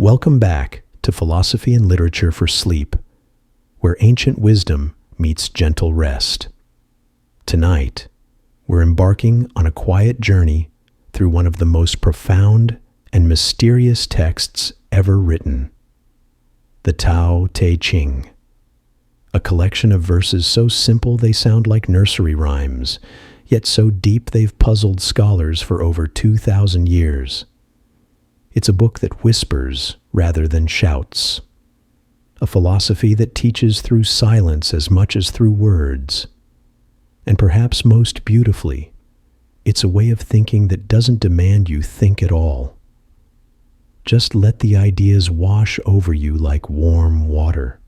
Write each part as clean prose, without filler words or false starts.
Welcome back to Philosophy and Literature for Sleep, where ancient wisdom meets gentle rest. Tonight, we're embarking on a quiet journey through one of the most profound and mysterious texts ever written, the Tao Te Ching, a collection of verses so simple they sound like nursery rhymes, yet so deep they've puzzled scholars for over 2,000 years. It's a book that whispers rather than shouts, a philosophy that teaches through silence as much as through words. And perhaps most beautifully, it's a way of thinking that doesn't demand you think at all. Just let the ideas wash over you like warm water,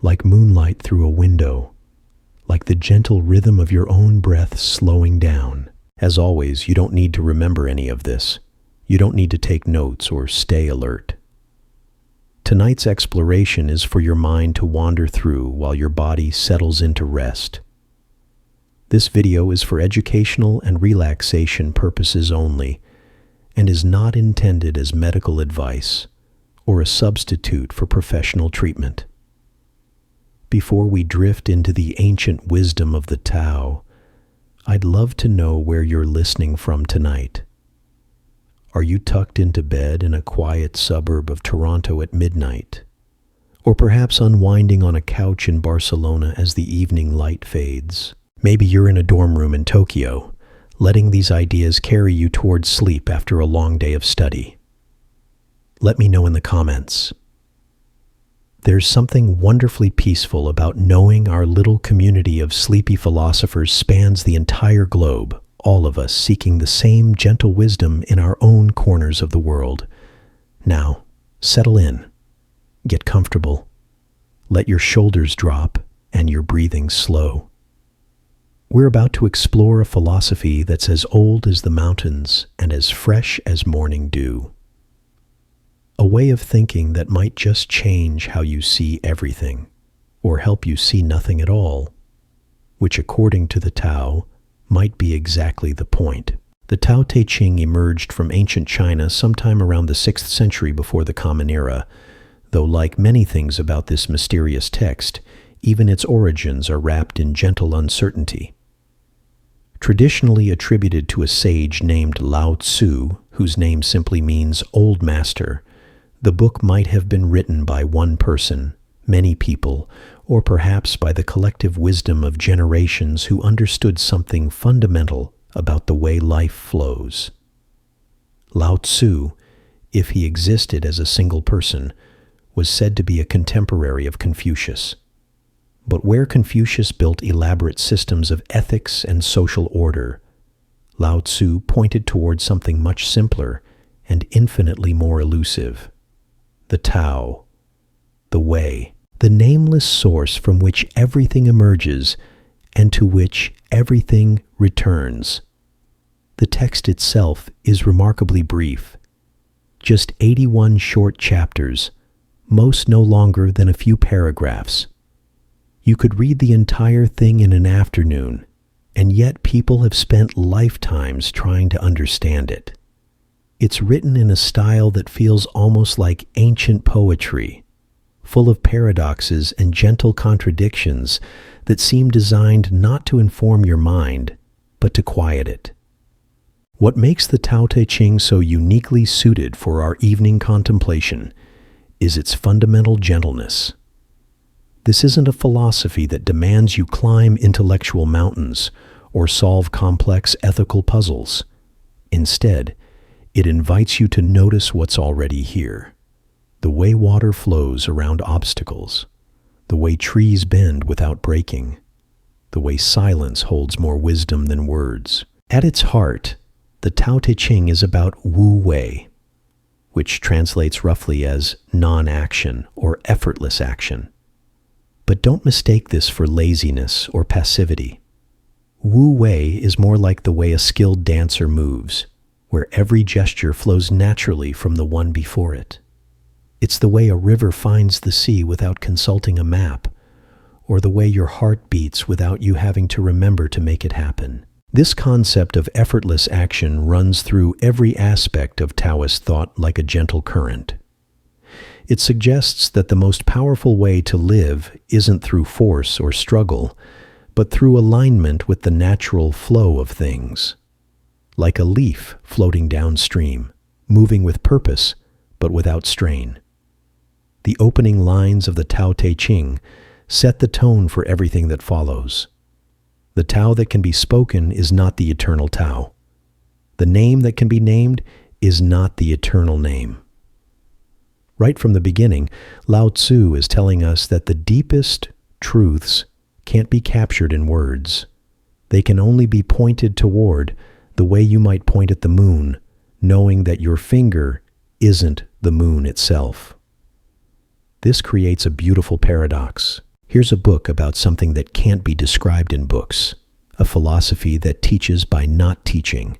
like moonlight through a window, like the gentle rhythm of your own breath slowing down. As always, you don't need to remember any of this. You don't need to take notes or stay alert. Tonight's exploration is for your mind to wander through while your body settles into rest. This video is for educational and relaxation purposes only, and is not intended as medical advice or a substitute for professional treatment. Before we drift into the ancient wisdom of the Tao, I'd love to know where you're listening from tonight. Are you tucked into bed in a quiet suburb of Toronto at midnight? Or perhaps unwinding on a couch in Barcelona as the evening light fades? Maybe you're in a dorm room in Tokyo, letting these ideas carry you towards sleep after a long day of study. Let me know in the comments. There's something wonderfully peaceful about knowing our little community of sleepy philosophers spans the entire globe, all of us seeking the same gentle wisdom in our own corners of the world. Now, settle in, get comfortable, let your shoulders drop and your breathing slow. We're about to explore a philosophy that's as old as the mountains and as fresh as morning dew. A way of thinking that might just change how you see everything, or help you see nothing at all, which according to the Tao, might be exactly the point. The Tao Te Ching emerged from ancient China sometime around the 6th century before the Common Era, though like many things about this mysterious text, even its origins are wrapped in gentle uncertainty. Traditionally attributed to a sage named Lao Tzu, whose name simply means old master, the book might have been written by one person, many people, or perhaps by the collective wisdom of generations who understood something fundamental about the way life flows. Lao Tzu, if he existed as a single person, was said to be a contemporary of Confucius. But where Confucius built elaborate systems of ethics and social order, Lao Tzu pointed towards something much simpler and infinitely more elusive: the Tao, the way, the nameless source from which everything emerges and to which everything returns. The text itself is remarkably brief, just 81 short chapters, most no longer than a few paragraphs. You could read the entire thing in an afternoon, and yet people have spent lifetimes trying to understand it. It's written in a style that feels almost like ancient poetry, full of paradoxes and gentle contradictions that seem designed not to inform your mind, but to quiet it. What makes the Tao Te Ching so uniquely suited for our evening contemplation is its fundamental gentleness. This isn't a philosophy that demands you climb intellectual mountains or solve complex ethical puzzles. Instead, it invites you to notice what's already here. The way water flows around obstacles, the way trees bend without breaking, the way silence holds more wisdom than words. At its heart, the Tao Te Ching is about Wu Wei, which translates roughly as non-action or effortless action. But don't mistake this for laziness or passivity. Wu Wei is more like the way a skilled dancer moves, where every gesture flows naturally from the one before it. It's the way a river finds the sea without consulting a map, or the way your heart beats without you having to remember to make it happen. This concept of effortless action runs through every aspect of Taoist thought like a gentle current. It suggests that the most powerful way to live isn't through force or struggle, but through alignment with the natural flow of things. Like a leaf floating downstream, moving with purpose, but without strain. The opening lines of the Tao Te Ching set the tone for everything that follows. The Tao that can be spoken is not the eternal Tao. The name that can be named is not the eternal name. Right from the beginning, Lao Tzu is telling us that the deepest truths can't be captured in words. They can only be pointed toward the way you might point at the moon, knowing that your finger isn't the moon itself. This creates a beautiful paradox. Here's a book about something that can't be described in books, a philosophy that teaches by not teaching,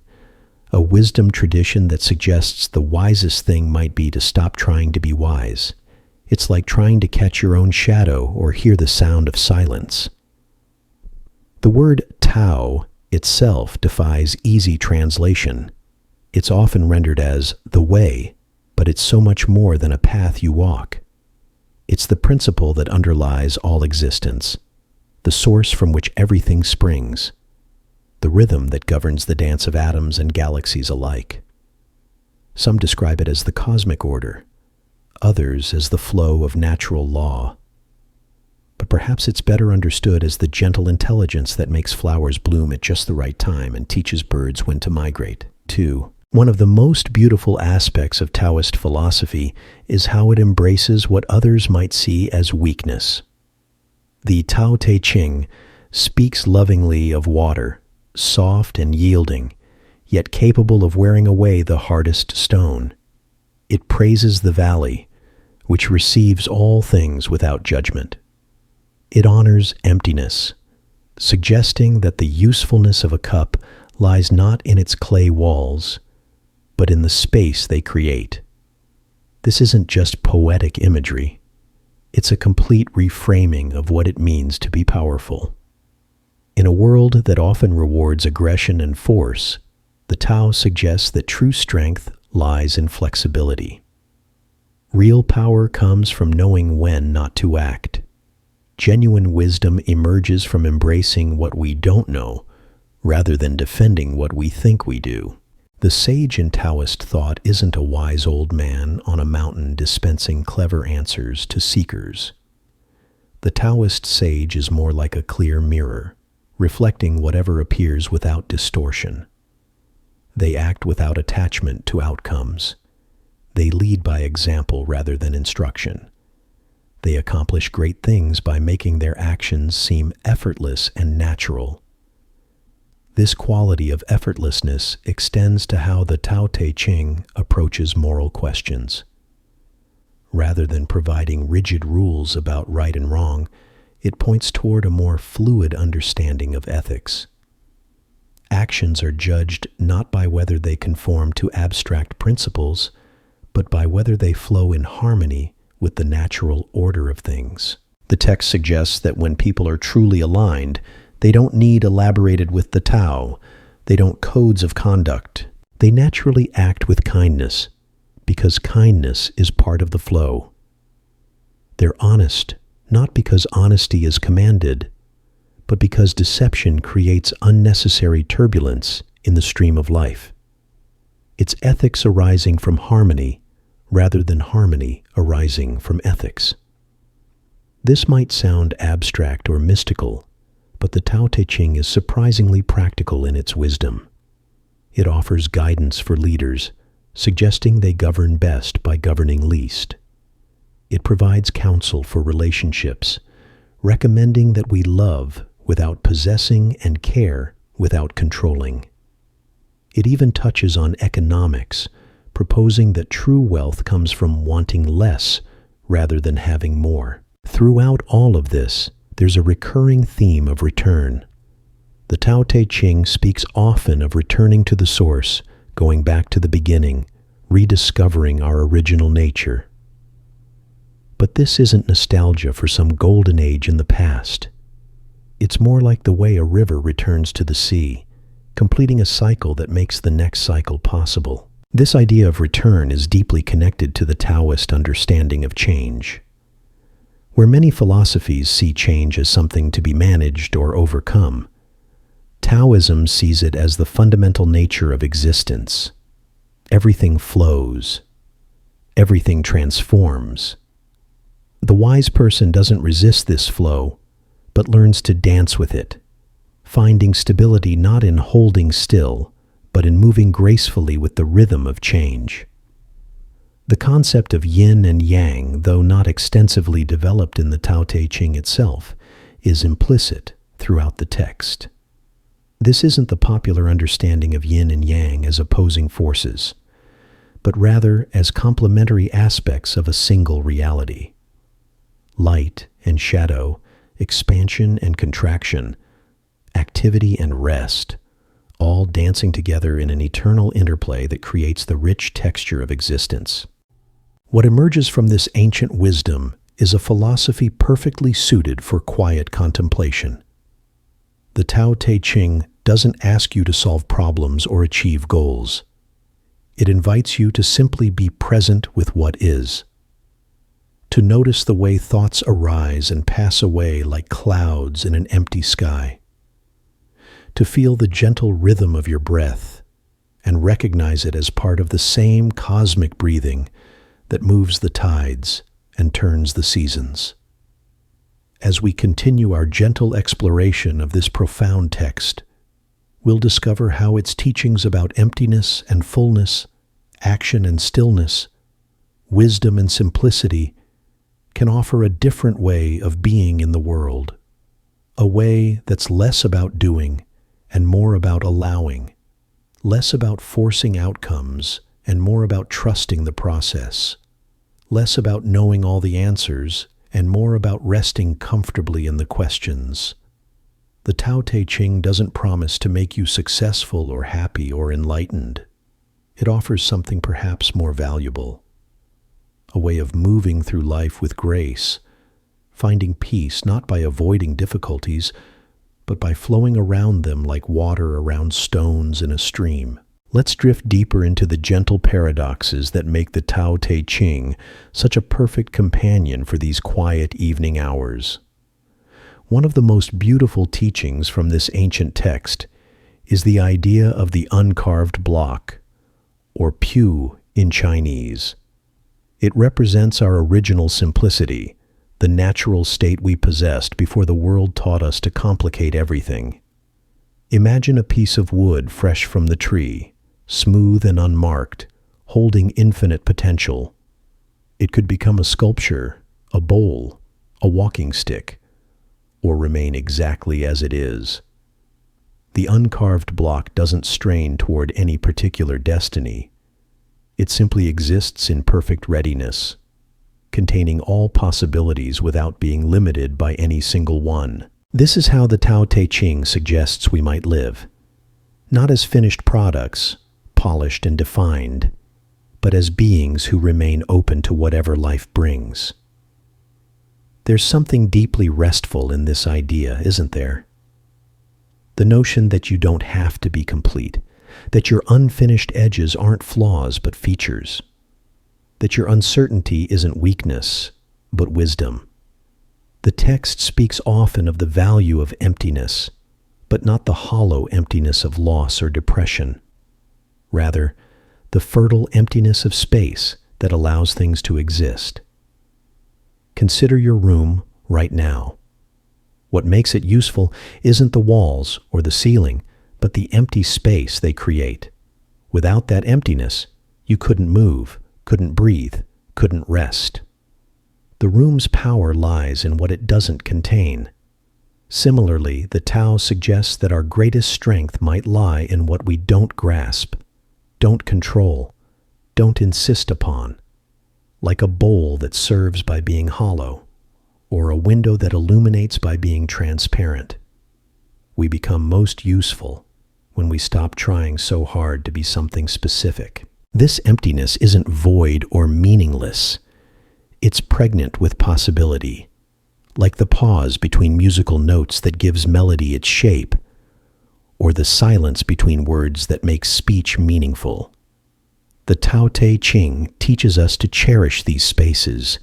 a wisdom tradition that suggests the wisest thing might be to stop trying to be wise. It's like trying to catch your own shadow or hear the sound of silence. The word Tao itself defies easy translation. It's often rendered as the way, but it's so much more than a path you walk. It's the principle that underlies all existence, the source from which everything springs, the rhythm that governs the dance of atoms and galaxies alike. Some describe it as the cosmic order, others as the flow of natural law. But perhaps it's better understood as the gentle intelligence that makes flowers bloom at just the right time and teaches birds when to migrate. 2. One of the most beautiful aspects of Taoist philosophy is how it embraces what others might see as weakness. The Tao Te Ching speaks lovingly of water, soft and yielding, yet capable of wearing away the hardest stone. It praises the valley, which receives all things without judgment. It honors emptiness, suggesting that the usefulness of a cup lies not in its clay walls, but in the space they create. This isn't just poetic imagery. It's a complete reframing of what it means to be powerful. In a world that often rewards aggression and force, the Tao suggests that true strength lies in flexibility. Real power comes from knowing when not to act. Genuine wisdom emerges from embracing what we don't know, rather than defending what we think we do. The sage in Taoist thought isn't a wise old man on a mountain dispensing clever answers to seekers. The Taoist sage is more like a clear mirror, reflecting whatever appears without distortion. They act without attachment to outcomes. They lead by example rather than instruction. They accomplish great things by making their actions seem effortless and natural. This quality of effortlessness extends to how the Tao Te Ching approaches moral questions. Rather than providing rigid rules about right and wrong, it points toward a more fluid understanding of ethics. Actions are judged not by whether they conform to abstract principles, but by whether they flow in harmony with the natural order of things. The text suggests that when people are truly aligned, they don't need elaborated with the Tao. They don't codes of conduct. They naturally act with kindness, because kindness is part of the flow. They're honest, not because honesty is commanded, but because deception creates unnecessary turbulence in the stream of life. It's ethics arising from harmony, rather than harmony arising from ethics. This might sound abstract or mystical, but the Tao Te Ching is surprisingly practical in its wisdom. It offers guidance for leaders, suggesting they govern best by governing least. It provides counsel for relationships, recommending that we love without possessing and care without controlling. It even touches on economics, proposing that true wealth comes from wanting less rather than having more. Throughout all of this, there's a recurring theme of return. The Tao Te Ching speaks often of returning to the source, going back to the beginning, rediscovering our original nature. But this isn't nostalgia for some golden age in the past. It's more like the way a river returns to the sea, completing a cycle that makes the next cycle possible. This idea of return is deeply connected to the Taoist understanding of change. Where many philosophies see change as something to be managed or overcome, Taoism sees it as the fundamental nature of existence. Everything flows. Everything transforms. The wise person doesn't resist this flow, but learns to dance with it, finding stability not in holding still, but in moving gracefully with the rhythm of change. The concept of yin and yang, though not extensively developed in the Tao Te Ching itself, is implicit throughout the text. This isn't the popular understanding of yin and yang as opposing forces, but rather as complementary aspects of a single reality. Light and shadow, expansion and contraction, activity and rest, all dancing together in an eternal interplay that creates the rich texture of existence. What emerges from this ancient wisdom is a philosophy perfectly suited for quiet contemplation. The Tao Te Ching doesn't ask you to solve problems or achieve goals. It invites you to simply be present with what is, to notice the way thoughts arise and pass away like clouds in an empty sky, to feel the gentle rhythm of your breath and recognize it as part of the same cosmic breathing that moves the tides and turns the seasons. As we continue our gentle exploration of this profound text, we'll discover how its teachings about emptiness and fullness, action and stillness, wisdom and simplicity can offer a different way of being in the world, a way that's less about doing and more about allowing, less about forcing outcomes and more about trusting the process, less about knowing all the answers and more about resting comfortably in the questions. The Tao Te Ching doesn't promise to make you successful or happy or enlightened. It offers something perhaps more valuable, a way of moving through life with grace, finding peace not by avoiding difficulties, but by flowing around them like water around stones in a stream. Let's drift deeper into the gentle paradoxes that make the Tao Te Ching such a perfect companion for these quiet evening hours. One of the most beautiful teachings from this ancient text is the idea of the uncarved block, or piu in Chinese. It represents our original simplicity, the natural state we possessed before the world taught us to complicate everything. Imagine a piece of wood fresh from the tree, smooth and unmarked, holding infinite potential. It could become a sculpture, a bowl, a walking stick, or remain exactly as it is. The uncarved block doesn't strain toward any particular destiny. It simply exists in perfect readiness, containing all possibilities without being limited by any single one. This is how the Tao Te Ching suggests we might live, not as finished products, polished and defined, but as beings who remain open to whatever life brings. There's something deeply restful in this idea, isn't there? The notion that you don't have to be complete, that your unfinished edges aren't flaws but features, that your uncertainty isn't weakness, but wisdom. The text speaks often of the value of emptiness, but not the hollow emptiness of loss or depression. Rather, the fertile emptiness of space that allows things to exist. Consider your room right now. What makes it useful isn't the walls or the ceiling, but the empty space they create. Without that emptiness, you couldn't move, couldn't breathe, couldn't rest. The room's power lies in what it doesn't contain. Similarly, the Tao suggests that our greatest strength might lie in what we don't grasp, don't control, don't insist upon, like a bowl that serves by being hollow, or a window that illuminates by being transparent. We become most useful when we stop trying so hard to be something specific. This emptiness isn't void or meaningless. It's pregnant with possibility, like the pause between musical notes that gives melody its shape, or the silence between words that makes speech meaningful. The Tao Te Ching teaches us to cherish these spaces,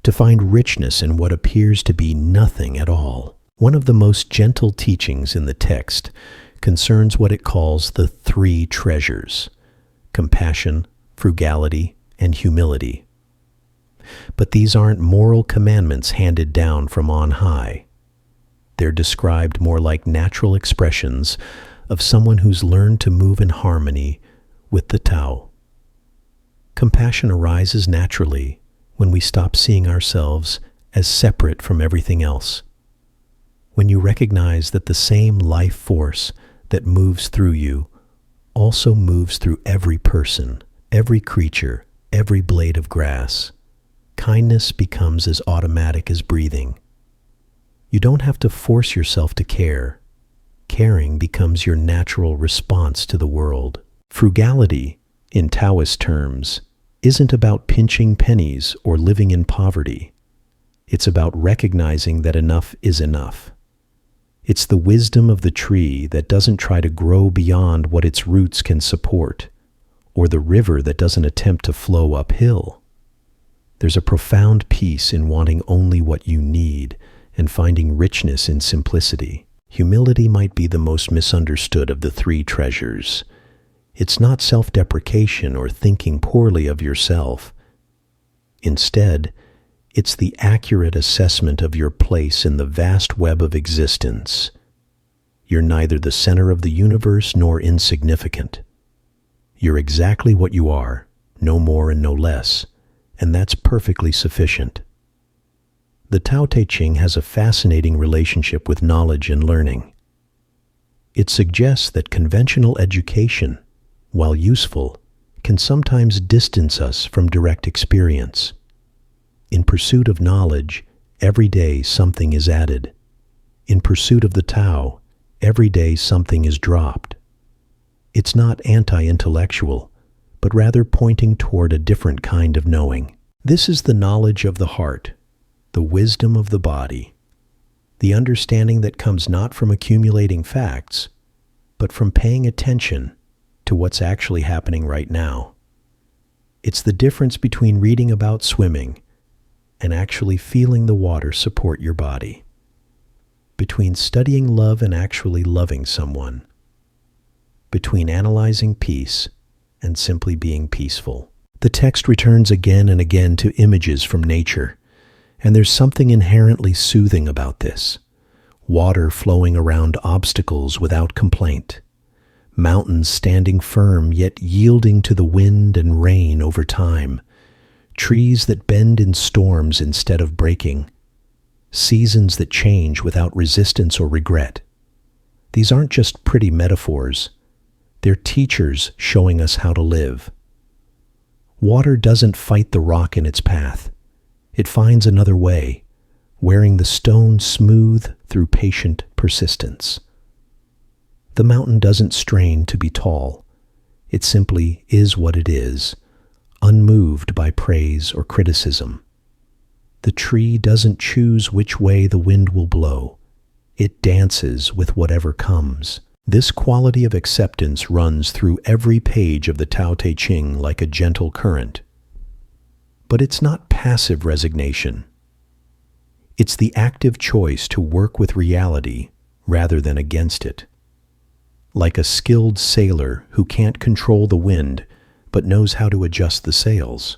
to find richness in what appears to be nothing at all. One of the most gentle teachings in the text concerns what it calls the three treasures: compassion, frugality, and humility. But these aren't moral commandments handed down from on high. They're described more like natural expressions of someone who's learned to move in harmony with the Tao. Compassion arises naturally when we stop seeing ourselves as separate from everything else. When you recognize that the same life force that moves through you also moves through every person, every creature, every blade of grass, kindness becomes as automatic as breathing. You don't have to force yourself to care. Caring becomes your natural response to the world. Frugality, in Taoist terms, isn't about pinching pennies or living in poverty. It's about recognizing that enough is enough. It's the wisdom of the tree that doesn't try to grow beyond what its roots can support, or the river that doesn't attempt to flow uphill. There's a profound peace in wanting only what you need and finding richness in simplicity. Humility might be the most misunderstood of the three treasures. It's not self-deprecation or thinking poorly of yourself. Instead, it's the accurate assessment of your place in the vast web of existence. You're neither the center of the universe nor insignificant. You're exactly what you are, no more and no less, and that's perfectly sufficient. The Tao Te Ching has a fascinating relationship with knowledge and learning. It suggests that conventional education, while useful, can sometimes distance us from direct experience. In pursuit of knowledge, every day something is added. In pursuit of the Tao, every day something is dropped. It's not anti-intellectual, but rather pointing toward a different kind of knowing. This is the knowledge of the heart, the wisdom of the body, the understanding that comes not from accumulating facts, but from paying attention to what's actually happening right now. It's the difference between reading about swimming and actually feeling the water support your body, between studying love and actually loving someone, between analyzing peace and simply being peaceful. The text returns again and again to images from nature, and there's something inherently soothing about this. Water flowing around obstacles without complaint, mountains standing firm yet yielding to the wind and rain over time, trees that bend in storms instead of breaking, seasons that change without resistance or regret. These aren't just pretty metaphors. They're teachers showing us how to live. Water doesn't fight the rock in its path. It finds another way, wearing the stone smooth through patient persistence. The mountain doesn't strain to be tall. It simply is what it is, unmoved by praise or criticism. The tree doesn't choose which way the wind will blow. It dances with whatever comes. This quality of acceptance runs through every page of the Tao Te Ching like a gentle current. But it's not passive resignation. It's the active choice to work with reality rather than against it. Like a skilled sailor who can't control the wind but knows how to adjust the sails.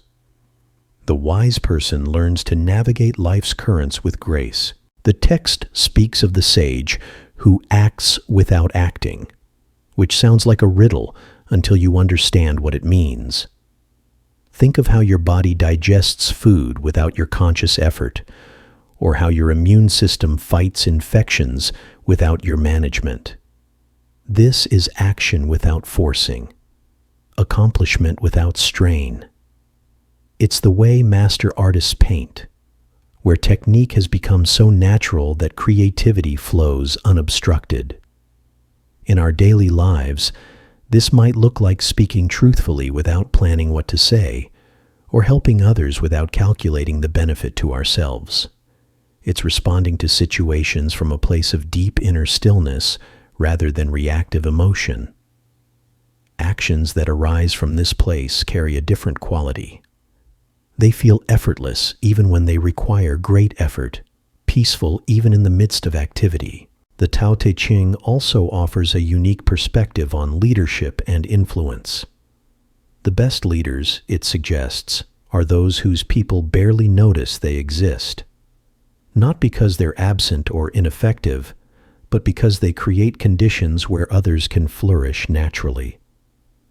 The wise person learns to navigate life's currents with grace. The text speaks of the sage who acts without acting, which sounds like a riddle until you understand what it means. Think of how your body digests food without your conscious effort, or how your immune system fights infections without your management. This is action without forcing, accomplishment without strain. It's the way master artists paint, where technique has become so natural that creativity flows unobstructed. In our daily lives, this might look like speaking truthfully without planning what to say, or helping others without calculating the benefit to ourselves. It's responding to situations from a place of deep inner stillness rather than reactive emotion. actions that arise from this place carry a different quality. They feel effortless even when they require great effort, peaceful even in the midst of activity. The Tao Te Ching also offers a unique perspective on leadership and influence. The best leaders, it suggests, are those whose people barely notice they exist. Not because they're absent or ineffective, but because they create conditions where others can flourish naturally.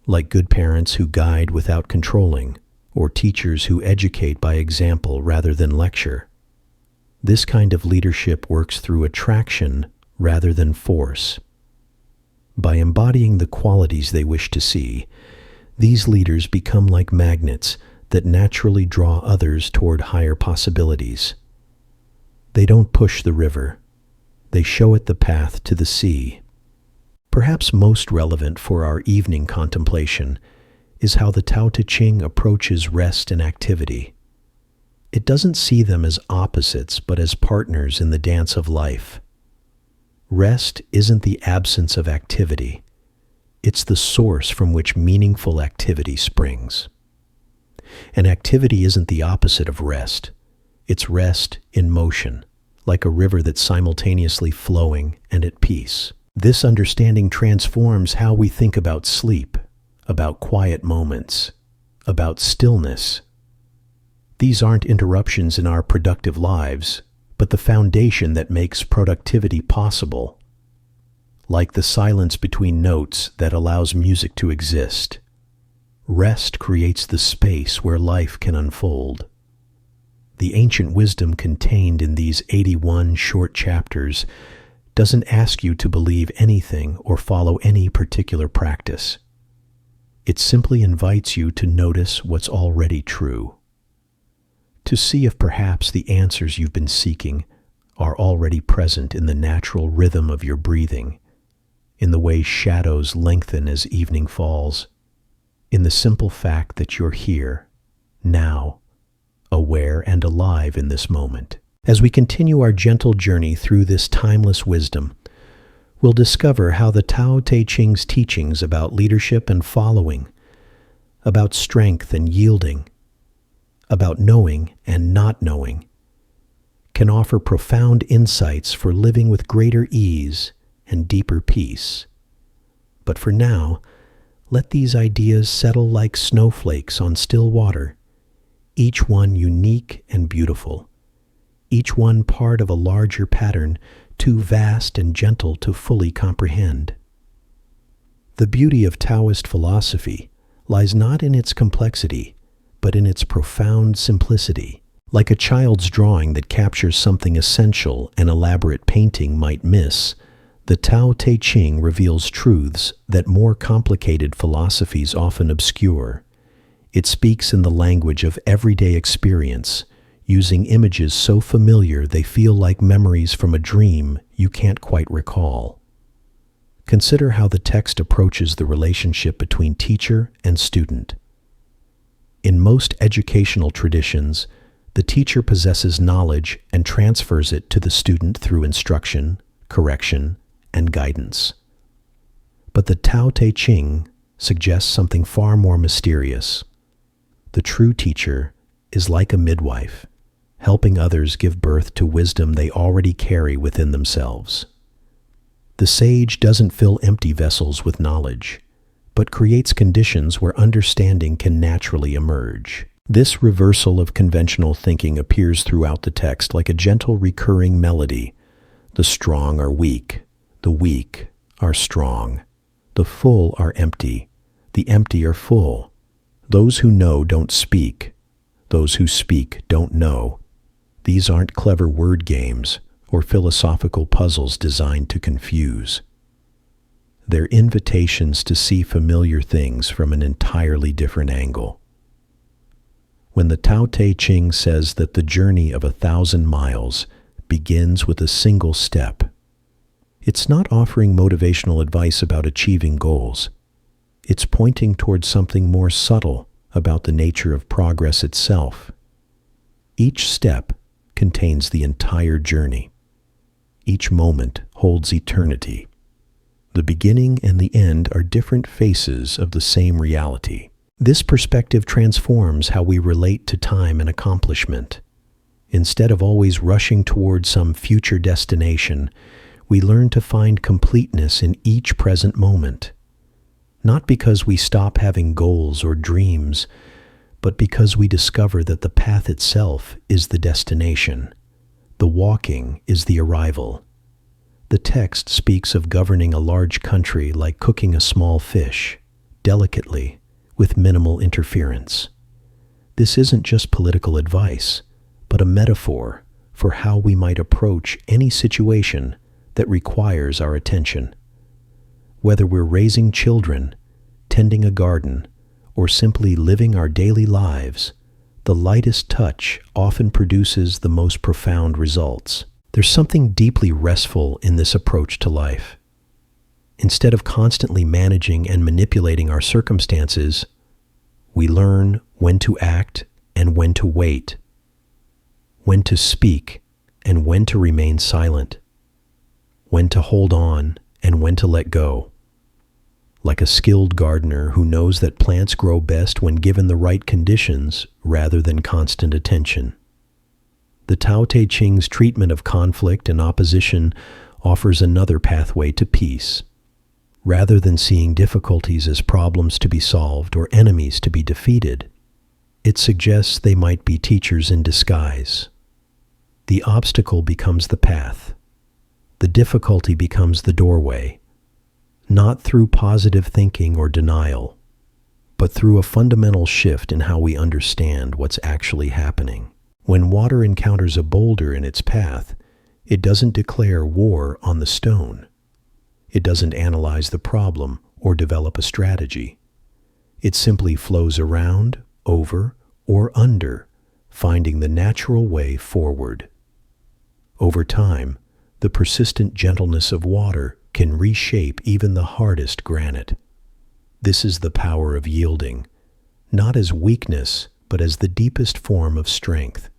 Like good parents who guide without controlling, or teachers who educate by example rather than lecture. This kind of leadership works through attraction rather than force. By embodying the qualities they wish to see, these leaders become like magnets that naturally draw others toward higher possibilities. They don't push the river. They show it the path to the sea. Perhaps most relevant for our evening contemplation is how the Tao Te Ching approaches rest and activity. It doesn't see them as opposites, but as partners in the dance of life. Rest isn't the absence of activity. It's the source from which meaningful activity springs. And activity isn't the opposite of rest. It's rest in motion, like a river that's simultaneously flowing and at peace. This understanding transforms how we think about sleep, about quiet moments, about stillness. These aren't interruptions in our productive lives, but the foundation that makes productivity possible. Like the silence between notes that allows music to exist, rest creates the space where life can unfold. The ancient wisdom contained in these 81 short chapters doesn't ask you to believe anything or follow any particular practice. It simply invites you to notice what's already true, to see if perhaps the answers you've been seeking are already present in the natural rhythm of your breathing, in the way shadows lengthen as evening falls, in the simple fact that you're here, now, aware and alive in this moment. As we continue our gentle journey through this timeless wisdom, we'll discover how the Tao Te Ching's teachings about leadership and following, about strength and yielding, about knowing and not knowing, can offer profound insights for living with greater ease and deeper peace. But for now, let these ideas settle like snowflakes on still water, each one unique and beautiful, each one part of a larger pattern too vast and gentle to fully comprehend. The beauty of Taoist philosophy lies not in its complexity, but in its profound simplicity. Like a child's drawing that captures something essential an elaborate painting might miss, the Tao Te Ching reveals truths that more complicated philosophies often obscure. It speaks in the language of everyday experience, using images so familiar they feel like memories from a dream you can't quite recall. Consider how the text approaches the relationship between teacher and student. In most educational traditions, the teacher possesses knowledge and transfers it to the student through instruction, correction, and guidance. But the Tao Te Ching suggests something far more mysterious. The true teacher is like a midwife, helping others give birth to wisdom they already carry within themselves. The sage doesn't fill empty vessels with knowledge, but creates conditions where understanding can naturally emerge. This reversal of conventional thinking appears throughout the text like a gentle recurring melody. The strong are weak, the weak are strong, the full are empty, the empty are full. Those who know don't speak, those who speak don't know. These aren't clever word games or philosophical puzzles designed to confuse. They're invitations to see familiar things from an entirely different angle. When the Tao Te Ching says that the journey of 1,000 miles begins with a single step, it's not offering motivational advice about achieving goals. It's pointing towards something more subtle about the nature of progress itself. Each step contains the entire journey. Each moment holds eternity. The beginning and the end are different faces of the same reality. This perspective transforms how we relate to time and accomplishment. Instead of always rushing toward some future destination, we learn to find completeness in each present moment. Not because we stop having goals or dreams, but because we discover that the path itself is the destination. The walking is the arrival. The text speaks of governing a large country like cooking a small fish, delicately, with minimal interference. This isn't just political advice, but a metaphor for how we might approach any situation that requires our attention. Whether we're raising children, tending a garden, or simply living our daily lives, the lightest touch often produces the most profound results. There's something deeply restful in this approach to life. Instead of constantly managing and manipulating our circumstances, we learn when to act and when to wait, when to speak and when to remain silent, when to hold on and when to let go. Like a skilled gardener who knows that plants grow best when given the right conditions rather than constant attention. The Tao Te Ching's treatment of conflict and opposition offers another pathway to peace. Rather than seeing difficulties as problems to be solved or enemies to be defeated, it suggests they might be teachers in disguise. The obstacle becomes the path. The difficulty becomes the doorway. Not through positive thinking or denial, but through a fundamental shift in how we understand what's actually happening. When water encounters a boulder in its path, it doesn't declare war on the stone. It doesn't analyze the problem or develop a strategy. It simply flows around, over, or under, finding the natural way forward. Over time, the persistent gentleness of water can reshape even the hardest granite. This is the power of yielding, not as weakness, but as the deepest form of strength.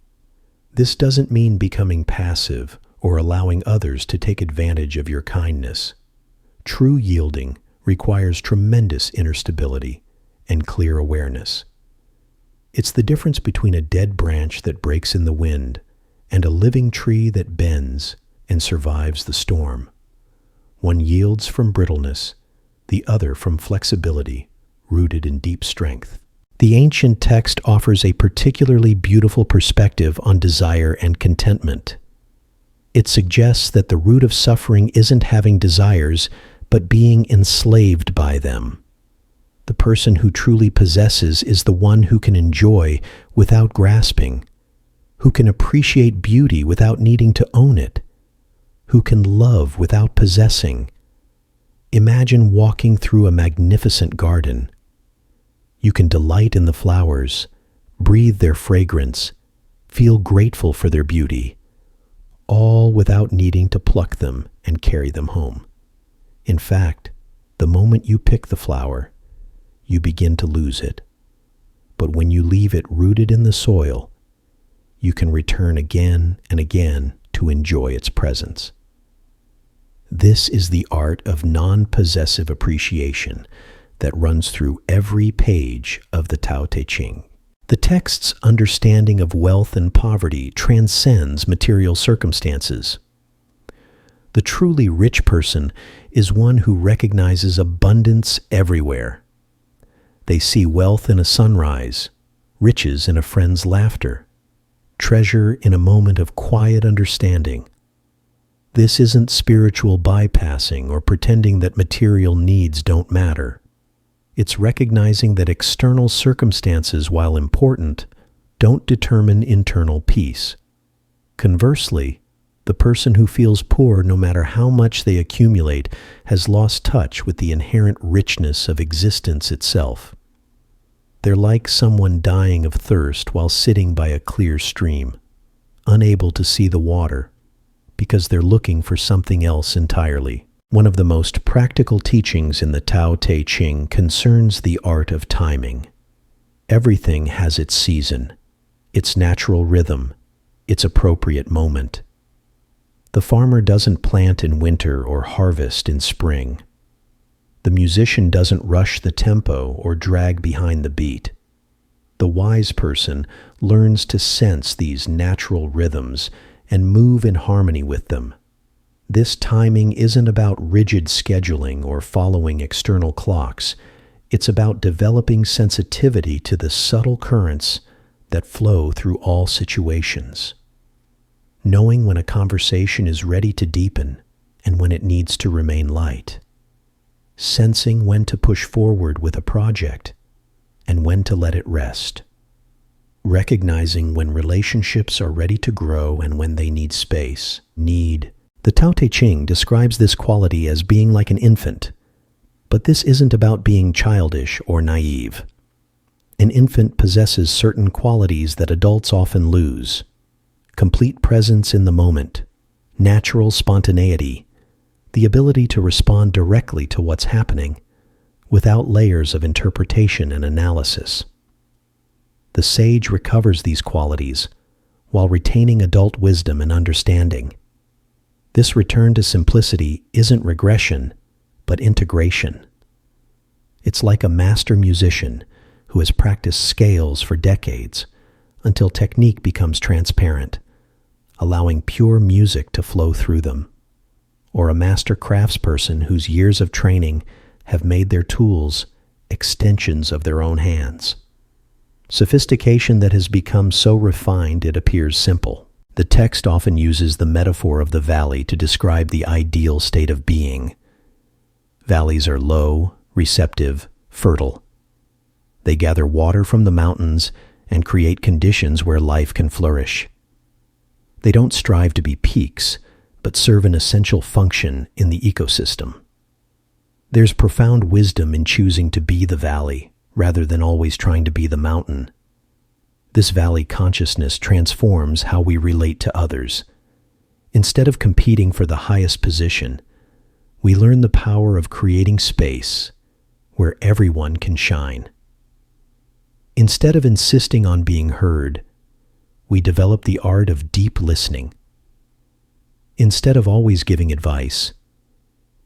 This doesn't mean becoming passive or allowing others to take advantage of your kindness. True yielding requires tremendous inner stability and clear awareness. It's the difference between a dead branch that breaks in the wind and a living tree that bends and survives the storm. One yields from brittleness, the other from flexibility, rooted in deep strength. The ancient text offers a particularly beautiful perspective on desire and contentment. It suggests that the root of suffering isn't having desires, but being enslaved by them. The person who truly possesses is the one who can enjoy without grasping, who can appreciate beauty without needing to own it, who can love without possessing. Imagine walking through a magnificent garden. You can delight in the flowers, breathe their fragrance, feel grateful for their beauty, all without needing to pluck them and carry them home. In fact, the moment you pick the flower, you begin to lose it. But when you leave it rooted in the soil, you can return again and again to enjoy its presence. This is the art of non-possessive appreciation that runs through every page of the Tao Te Ching. The text's understanding of wealth and poverty transcends material circumstances. The truly rich person is one who recognizes abundance everywhere. They see wealth in a sunrise, riches in a friend's laughter, treasure in a moment of quiet understanding. This isn't spiritual bypassing or pretending that material needs don't matter. It's recognizing that external circumstances, while important, don't determine internal peace. Conversely, the person who feels poor no matter how much they accumulate has lost touch with the inherent richness of existence itself. They're like someone dying of thirst while sitting by a clear stream, unable to see the water, because they're looking for something else entirely. One of the most practical teachings in the Tao Te Ching concerns the art of timing. Everything has its season, its natural rhythm, its appropriate moment. The farmer doesn't plant in winter or harvest in spring. The musician doesn't rush the tempo or drag behind the beat. The wise person learns to sense these natural rhythms and move in harmony with them. This timing isn't about rigid scheduling or following external clocks. It's about developing sensitivity to the subtle currents that flow through all situations. Knowing when a conversation is ready to deepen and when it needs to remain light. Sensing when to push forward with a project and when to let it rest. Recognizing when relationships are ready to grow and when they need space. The Tao Te Ching describes this quality as being like an infant, but this isn't about being childish or naive. An infant possesses certain qualities that adults often lose: complete presence in the moment, natural spontaneity, the ability to respond directly to what's happening without layers of interpretation and analysis. The sage recovers these qualities while retaining adult wisdom and understanding. This return to simplicity isn't regression, but integration. It's like a master musician who has practiced scales for decades until technique becomes transparent, allowing pure music to flow through them. Or a master craftsperson whose years of training have made their tools extensions of their own hands. Sophistication that has become so refined it appears simple. The text often uses the metaphor of the valley to describe the ideal state of being. Valleys are low, receptive, fertile. They gather water from the mountains and create conditions where life can flourish. They don't strive to be peaks, but serve an essential function in the ecosystem. There's profound wisdom in choosing to be the valley rather than always trying to be the mountain. This valley consciousness transforms how we relate to others. Instead of competing for the highest position, we learn the power of creating space where everyone can shine. Instead of insisting on being heard, we develop the art of deep listening. Instead of always giving advice,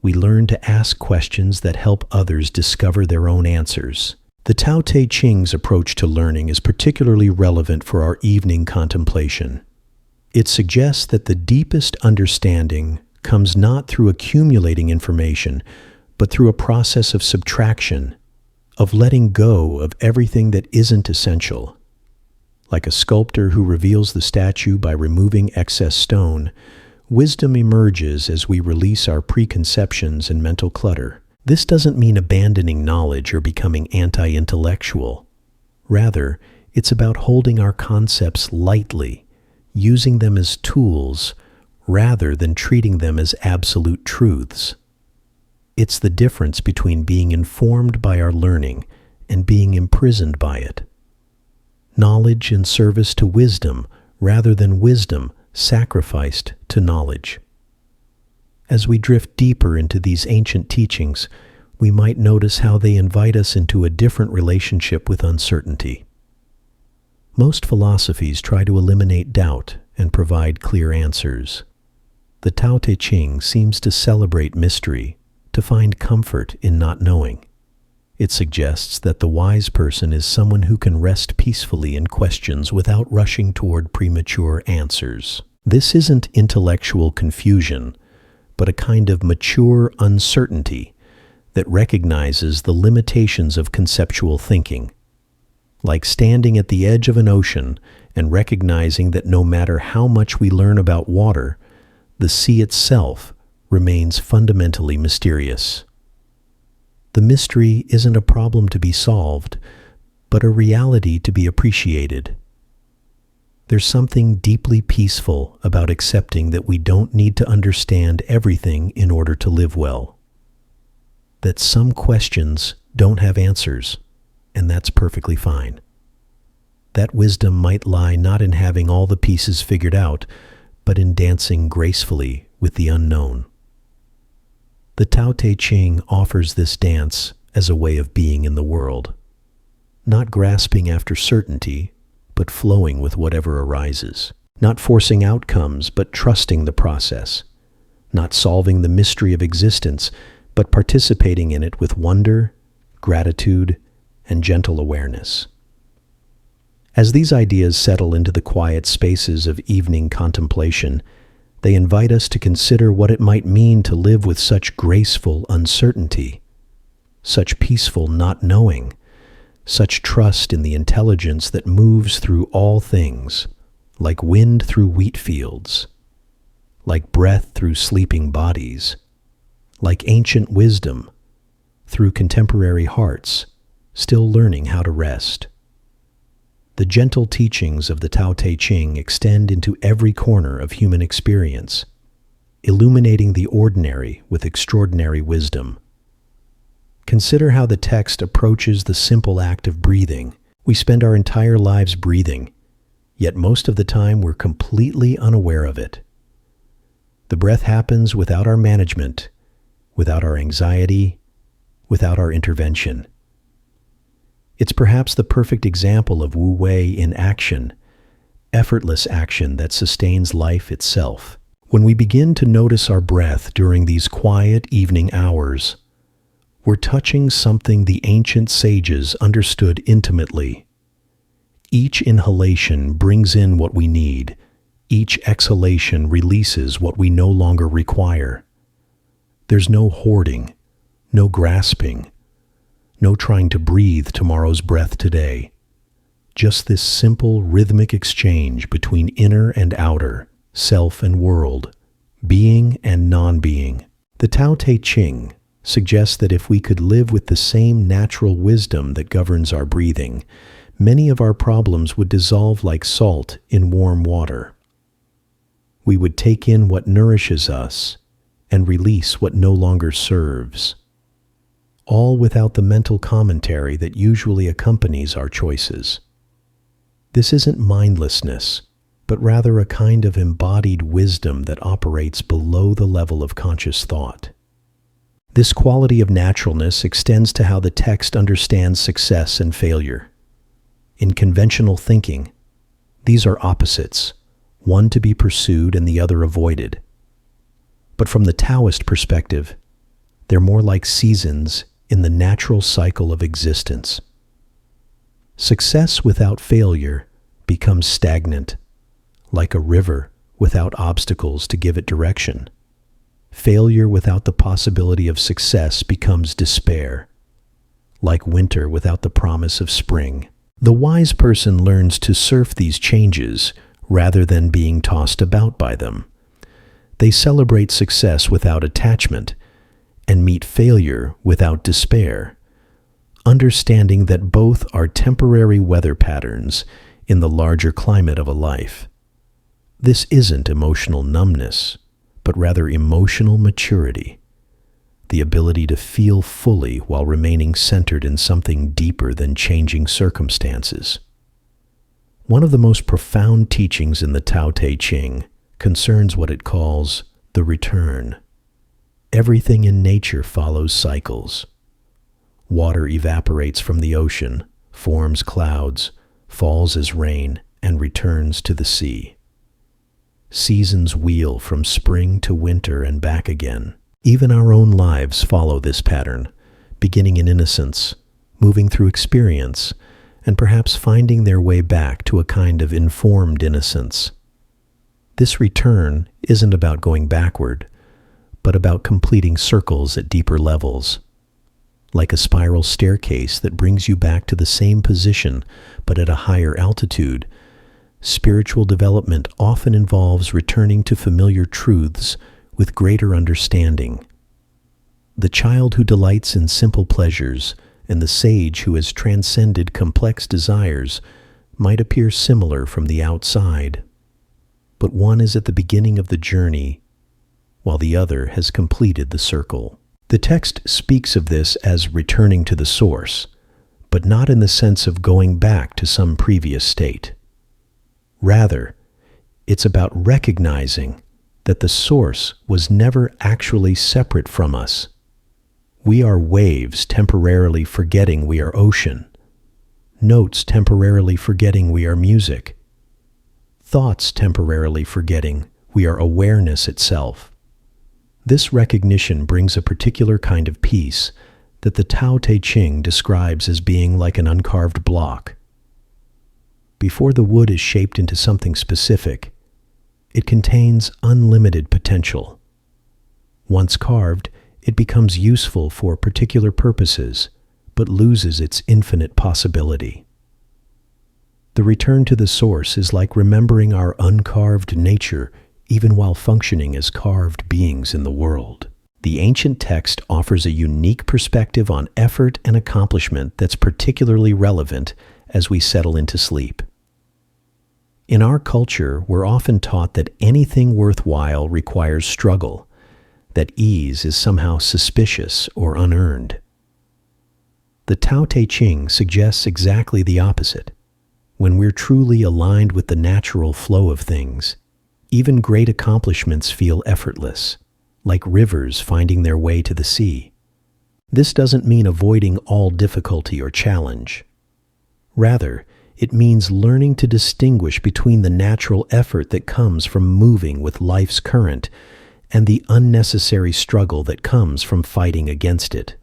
we learn to ask questions that help others discover their own answers. The Tao Te Ching's approach to learning is particularly relevant for our evening contemplation. It suggests that the deepest understanding comes not through accumulating information, but through a process of subtraction, of letting go of everything that isn't essential. Like a sculptor who reveals the statue by removing excess stone, wisdom emerges as we release our preconceptions and mental clutter. This doesn't mean abandoning knowledge or becoming anti-intellectual. Rather, it's about holding our concepts lightly, using them as tools rather than treating them as absolute truths. It's the difference between being informed by our learning and being imprisoned by it. Knowledge in service to wisdom rather than wisdom sacrificed to knowledge. As we drift deeper into these ancient teachings, we might notice how they invite us into a different relationship with uncertainty. Most philosophies try to eliminate doubt and provide clear answers. The Tao Te Ching seems to celebrate mystery, to find comfort in not knowing. It suggests that the wise person is someone who can rest peacefully in questions without rushing toward premature answers. This isn't intellectual confusion, but a kind of mature uncertainty that recognizes the limitations of conceptual thinking. Like standing at the edge of an ocean and recognizing that no matter how much we learn about water, the sea itself remains fundamentally mysterious. The mystery isn't a problem to be solved, but a reality to be appreciated. There's something deeply peaceful about accepting that we don't need to understand everything in order to live well. That some questions don't have answers, and that's perfectly fine. That wisdom might lie not in having all the pieces figured out, but in dancing gracefully with the unknown. The Tao Te Ching offers this dance as a way of being in the world, not grasping after certainty, but flowing with whatever arises. Not forcing outcomes, but trusting the process. Not solving the mystery of existence, but participating in it with wonder, gratitude, and gentle awareness. As these ideas settle into the quiet spaces of evening contemplation, they invite us to consider what it might mean to live with such graceful uncertainty, such peaceful not knowing, such trust in the intelligence that moves through all things, like wind through wheat fields, like breath through sleeping bodies, like ancient wisdom through contemporary hearts still learning how to rest. The gentle teachings of the Tao Te Ching extend into every corner of human experience, illuminating the ordinary with extraordinary wisdom. Consider how the text approaches the simple act of breathing. We spend our entire lives breathing, yet most of the time we're completely unaware of it. The breath happens without our management, without our anxiety, without our intervention. It's perhaps the perfect example of Wu Wei in action, effortless action that sustains life itself. When we begin to notice our breath during these quiet evening hours, we're touching something the ancient sages understood intimately. Each inhalation brings in what we need. Each exhalation releases what we no longer require. There's no hoarding, no grasping, no trying to breathe tomorrow's breath today. Just this simple rhythmic exchange between inner and outer, self and world, being and non-being. The Tao Te Ching suggests that if we could live with the same natural wisdom that governs our breathing, many of our problems would dissolve like salt in warm water. We would take in what nourishes us and release what no longer serves, all without the mental commentary that usually accompanies our choices. This isn't mindlessness, but rather a kind of embodied wisdom that operates below the level of conscious thought. This quality of naturalness extends to how the text understands success and failure. In conventional thinking, these are opposites, one to be pursued and the other avoided. But from the Taoist perspective, they're more like seasons in the natural cycle of existence. Success without failure becomes stagnant, like a river without obstacles to give it direction. Failure without the possibility of success becomes despair, like winter without the promise of spring. The wise person learns to surf these changes rather than being tossed about by them. They celebrate success without attachment and meet failure without despair, understanding that both are temporary weather patterns in the larger climate of a life. This isn't emotional numbness, but rather emotional maturity, the ability to feel fully while remaining centered in something deeper than changing circumstances. One of the most profound teachings in the Tao Te Ching concerns what it calls the return. Everything in nature follows cycles. Water evaporates from the ocean, forms clouds, falls as rain, and returns to the sea. Seasons wheel from spring to winter and back again. Even our own lives follow this pattern, beginning in innocence, moving through experience, and perhaps finding their way back to a kind of informed innocence. This return isn't about going backward, but about completing circles at deeper levels, like a spiral staircase that brings you back to the same position, but at a higher altitude. Spiritual development often involves returning to familiar truths with greater understanding. The child who delights in simple pleasures and the sage who has transcended complex desires might appear similar from the outside, but one is at the beginning of the journey, while the other has completed the circle. The text speaks of this as returning to the source, but not in the sense of going back to some previous state. Rather, it's about recognizing that the source was never actually separate from us. We are waves temporarily forgetting we are ocean, notes temporarily forgetting we are music, thoughts temporarily forgetting we are awareness itself. This recognition brings a particular kind of peace that the Tao Te Ching describes as being like an uncarved block. Before the wood is shaped into something specific, it contains unlimited potential. Once carved, it becomes useful for particular purposes, but loses its infinite possibility. The return to the source is like remembering our uncarved nature even while functioning as carved beings in the world. The ancient text offers a unique perspective on effort and accomplishment that's particularly relevant as we settle into sleep. In our culture, we're often taught that anything worthwhile requires struggle, that ease is somehow suspicious or unearned. The Tao Te Ching suggests exactly the opposite. When we're truly aligned with the natural flow of things, even great accomplishments feel effortless, like rivers finding their way to the sea. This doesn't mean avoiding all difficulty or challenge. Rather, it means learning to distinguish between the natural effort that comes from moving with life's current and the unnecessary struggle that comes from fighting against it.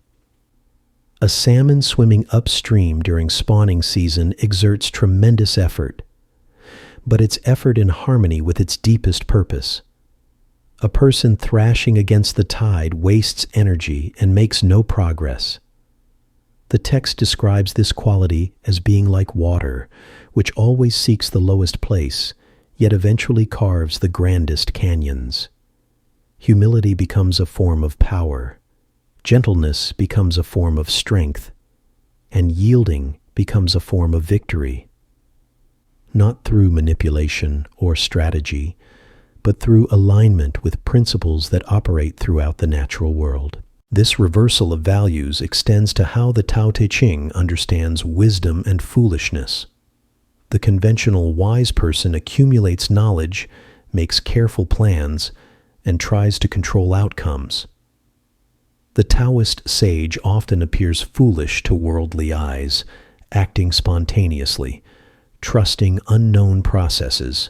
A salmon swimming upstream during spawning season exerts tremendous effort, but it's effort in harmony with its deepest purpose. A person thrashing against the tide wastes energy and makes no progress. The text describes this quality as being like water, which always seeks the lowest place, yet eventually carves the grandest canyons. Humility becomes a form of power. Gentleness becomes a form of strength, and yielding becomes a form of victory. Not through manipulation or strategy, but through alignment with principles that operate throughout the natural world. This reversal of values extends to how the Tao Te Ching understands wisdom and foolishness. The conventional wise person accumulates knowledge, makes careful plans, and tries to control outcomes. The Taoist sage often appears foolish to worldly eyes, acting spontaneously, trusting unknown processes,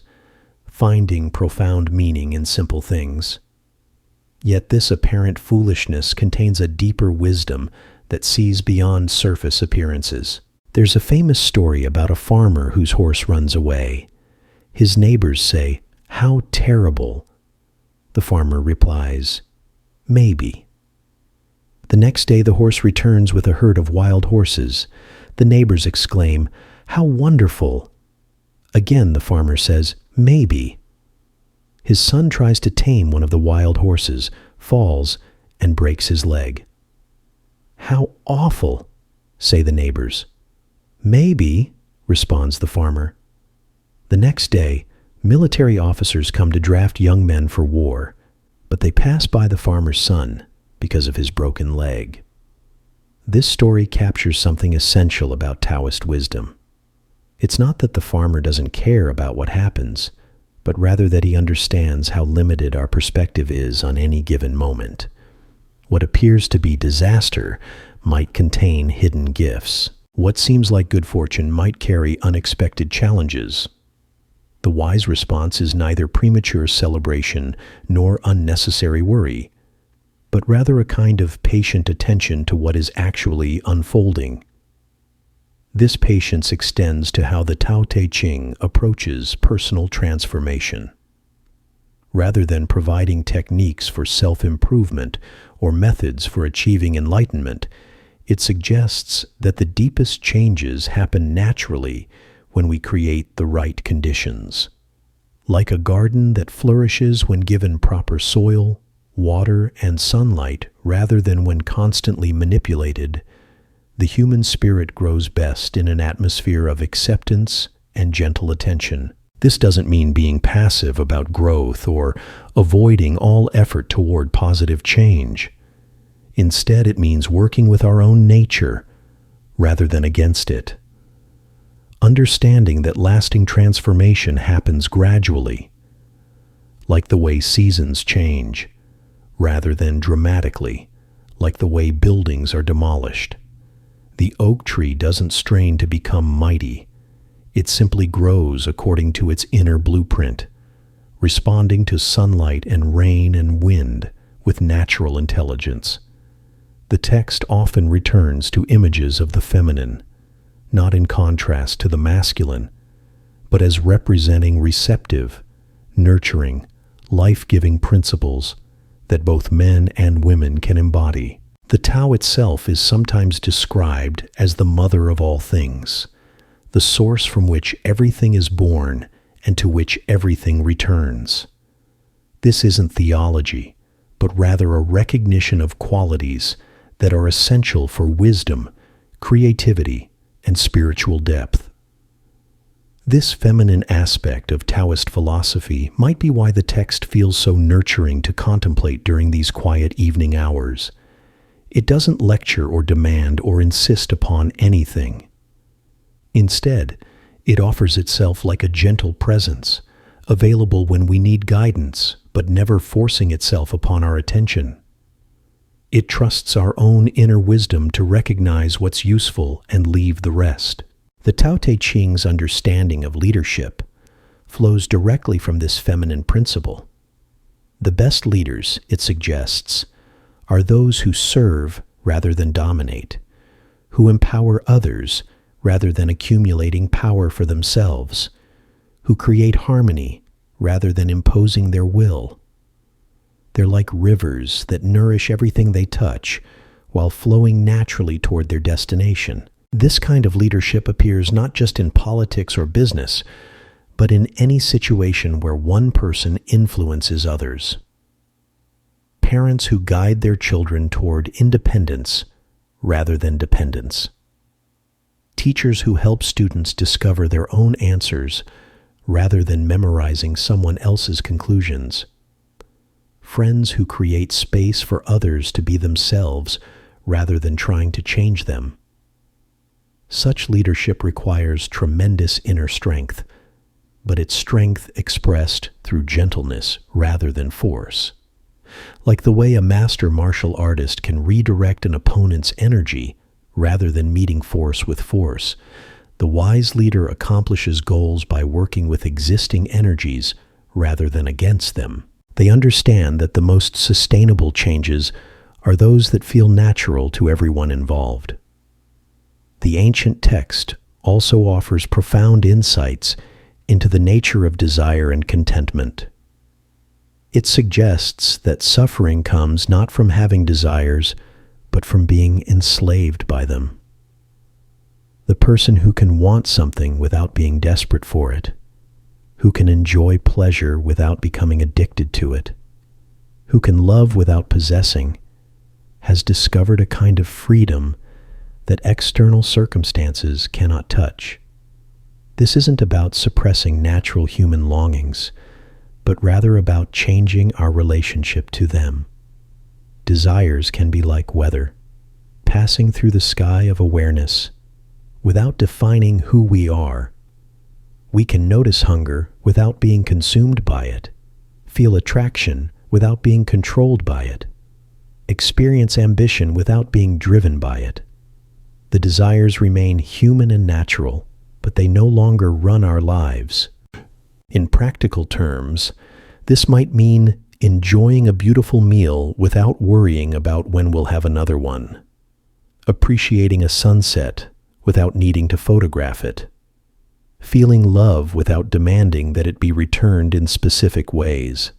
finding profound meaning in simple things. Yet this apparent foolishness contains a deeper wisdom that sees beyond surface appearances. There's a famous story about a farmer whose horse runs away. His neighbors say, "How terrible!" The farmer replies, "Maybe." The next day the horse returns with a herd of wild horses. The neighbors exclaim, "How wonderful!" Again the farmer says, "Maybe." His son tries to tame one of the wild horses, falls, and breaks his leg. "How awful!" say the neighbors. "Maybe," responds the farmer. The next day, military officers come to draft young men for war, but they pass by the farmer's son because of his broken leg. This story captures something essential about Taoist wisdom. It's not that the farmer doesn't care about what happens, but rather that he understands how limited our perspective is on any given moment. What appears to be disaster might contain hidden gifts. What seems like good fortune might carry unexpected challenges. The wise response is neither premature celebration nor unnecessary worry, but rather a kind of patient attention to what is actually unfolding. This patience extends to how the Tao Te Ching approaches personal transformation. Rather than providing techniques for self-improvement or methods for achieving enlightenment, it suggests that the deepest changes happen naturally when we create the right conditions. Like a garden that flourishes when given proper soil, water, and sunlight rather than when constantly manipulated, the human spirit grows best in an atmosphere of acceptance and gentle attention. This doesn't mean being passive about growth or avoiding all effort toward positive change. Instead, it means working with our own nature rather than against it. Understanding that lasting transformation happens gradually, like the way seasons change, rather than dramatically, like the way buildings are demolished. The oak tree doesn't strain to become mighty. It simply grows according to its inner blueprint, responding to sunlight and rain and wind with natural intelligence. The text often returns to images of the feminine, not in contrast to the masculine, but as representing receptive, nurturing, life-giving principles that both men and women can embody. The Tao itself is sometimes described as the mother of all things, the source from which everything is born and to which everything returns. This isn't theology, but rather a recognition of qualities that are essential for wisdom, creativity, and spiritual depth. This feminine aspect of Taoist philosophy might be why the text feels so nurturing to contemplate during these quiet evening hours. It doesn't lecture or demand or insist upon anything. Instead, it offers itself like a gentle presence, available when we need guidance, but never forcing itself upon our attention. It trusts our own inner wisdom to recognize what's useful and leave the rest. The Tao Te Ching's understanding of leadership flows directly from this feminine principle. The best leaders, it suggests, are those who serve rather than dominate, who empower others rather than accumulating power for themselves, who create harmony rather than imposing their will. They're like rivers that nourish everything they touch while flowing naturally toward their destination. This kind of leadership appears not just in politics or business, but in any situation where one person influences others. Parents who guide their children toward independence rather than dependence. Teachers who help students discover their own answers rather than memorizing someone else's conclusions. Friends who create space for others to be themselves rather than trying to change them. Such leadership requires tremendous inner strength, but it's strength expressed through gentleness rather than force. Like the way a master martial artist can redirect an opponent's energy rather than meeting force with force, the wise leader accomplishes goals by working with existing energies rather than against them. They understand that the most sustainable changes are those that feel natural to everyone involved. The ancient text also offers profound insights into the nature of desire and contentment. It suggests that suffering comes not from having desires, but from being enslaved by them. The person who can want something without being desperate for it, who can enjoy pleasure without becoming addicted to it, who can love without possessing, has discovered a kind of freedom that external circumstances cannot touch. This isn't about suppressing natural human longings, but rather about changing our relationship to them. Desires can be like weather, passing through the sky of awareness. Without defining who we are, we can notice hunger without being consumed by it, feel attraction without being controlled by it, experience ambition without being driven by it. The desires remain human and natural, but they no longer run our lives. In practical terms, this might mean enjoying a beautiful meal without worrying about when we'll have another one, appreciating a sunset without needing to photograph it, feeling love without demanding that it be returned in specific ways.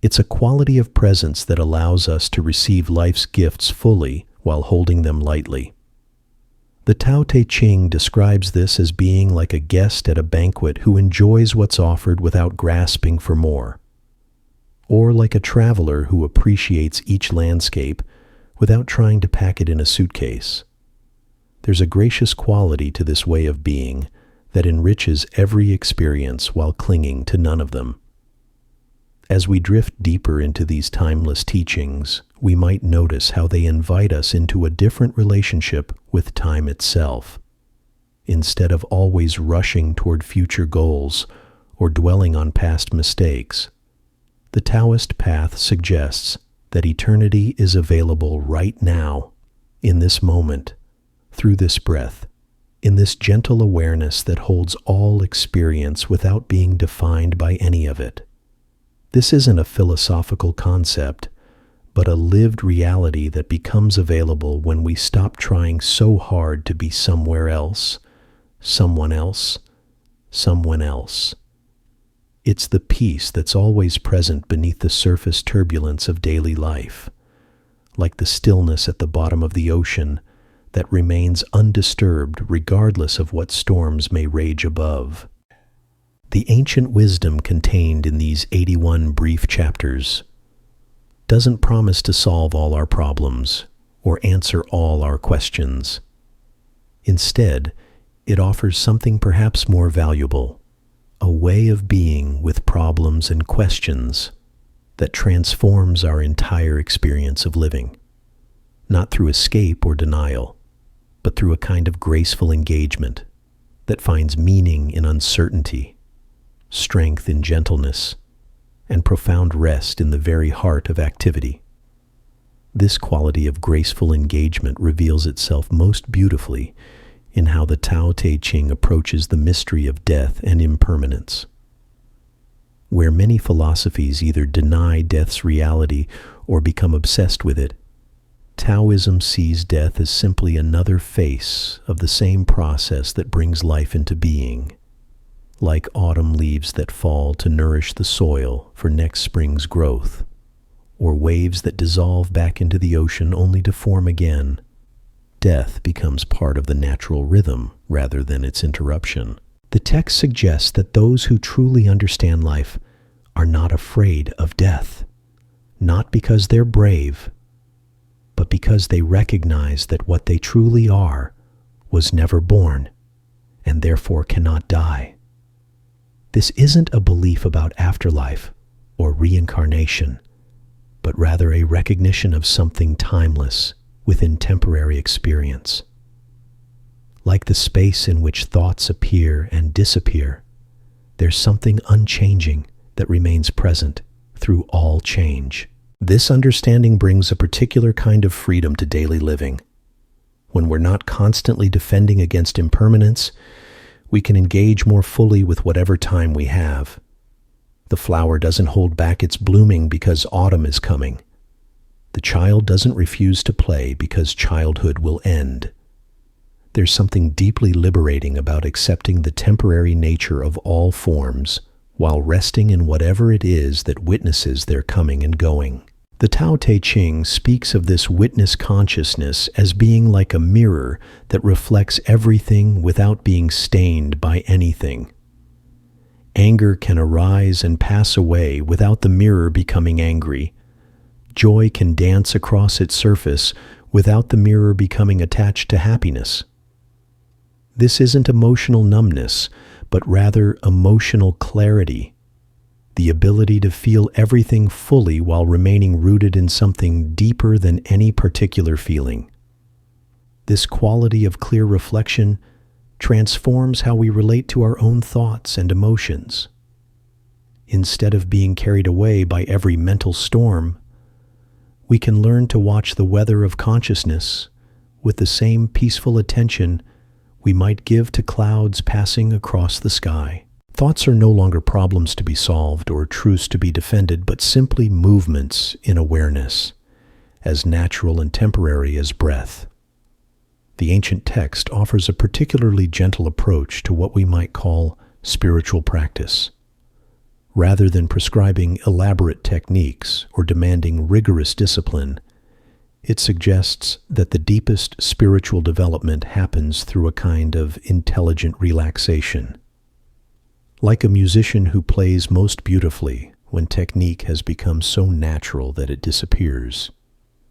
It's a quality of presence that allows us to receive life's gifts fully while holding them lightly. The Tao Te Ching describes this as being like a guest at a banquet who enjoys what's offered without grasping for more, or like a traveler who appreciates each landscape without trying to pack it in a suitcase. There's a gracious quality to this way of being that enriches every experience while clinging to none of them. As we drift deeper into these timeless teachings, we might notice how they invite us into a different relationship with time itself. Instead of always rushing toward future goals or dwelling on past mistakes, the Taoist path suggests that eternity is available right now, in this moment, through this breath, in this gentle awareness that holds all experience without being defined by any of it. This isn't a philosophical concept, but a lived reality that becomes available when we stop trying so hard to be somewhere else, someone else, someone else. It's the peace that's always present beneath the surface turbulence of daily life, like the stillness at the bottom of the ocean that remains undisturbed regardless of what storms may rage above. The ancient wisdom contained in these 81 brief chapters doesn't promise to solve all our problems or answer all our questions. Instead, it offers something perhaps more valuable, a way of being with problems and questions that transforms our entire experience of living, not through escape or denial, but through a kind of graceful engagement that finds meaning in uncertainty, strength in gentleness, and profound rest in the very heart of activity. This quality of graceful engagement reveals itself most beautifully in how the Tao Te Ching approaches the mystery of death and impermanence. Where many philosophies either deny death's reality or become obsessed with it, Taoism sees death as simply another face of the same process that brings life into being, like autumn leaves that fall to nourish the soil for next spring's growth, or waves that dissolve back into the ocean only to form again. Death becomes part of the natural rhythm rather than its interruption. The text suggests that those who truly understand life are not afraid of death, not because they're brave, but because they recognize that what they truly are was never born and therefore cannot die. This isn't a belief about afterlife or reincarnation, but rather a recognition of something timeless within temporary experience. Like the space in which thoughts appear and disappear, there's something unchanging that remains present through all change. This understanding brings a particular kind of freedom to daily living. When we're not constantly defending against impermanence, we can engage more fully with whatever time we have. The flower doesn't hold back its blooming because autumn is coming. The child doesn't refuse to play because childhood will end. There's something deeply liberating about accepting the temporary nature of all forms while resting in whatever it is that witnesses their coming and going. The Tao Te Ching speaks of this witness consciousness as being like a mirror that reflects everything without being stained by anything. Anger can arise and pass away without the mirror becoming angry. Joy can dance across its surface without the mirror becoming attached to happiness. This isn't emotional numbness, but rather emotional clarity, the ability to feel everything fully while remaining rooted in something deeper than any particular feeling. This quality of clear reflection transforms how we relate to our own thoughts and emotions. Instead of being carried away by every mental storm, we can learn to watch the weather of consciousness with the same peaceful attention we might give to clouds passing across the sky. Thoughts are no longer problems to be solved or truths to be defended, but simply movements in awareness, as natural and temporary as breath. The ancient text offers a particularly gentle approach to what we might call spiritual practice. Rather than prescribing elaborate techniques or demanding rigorous discipline, it suggests that the deepest spiritual development happens through a kind of intelligent relaxation. Like a musician who plays most beautifully when technique has become so natural that it disappears,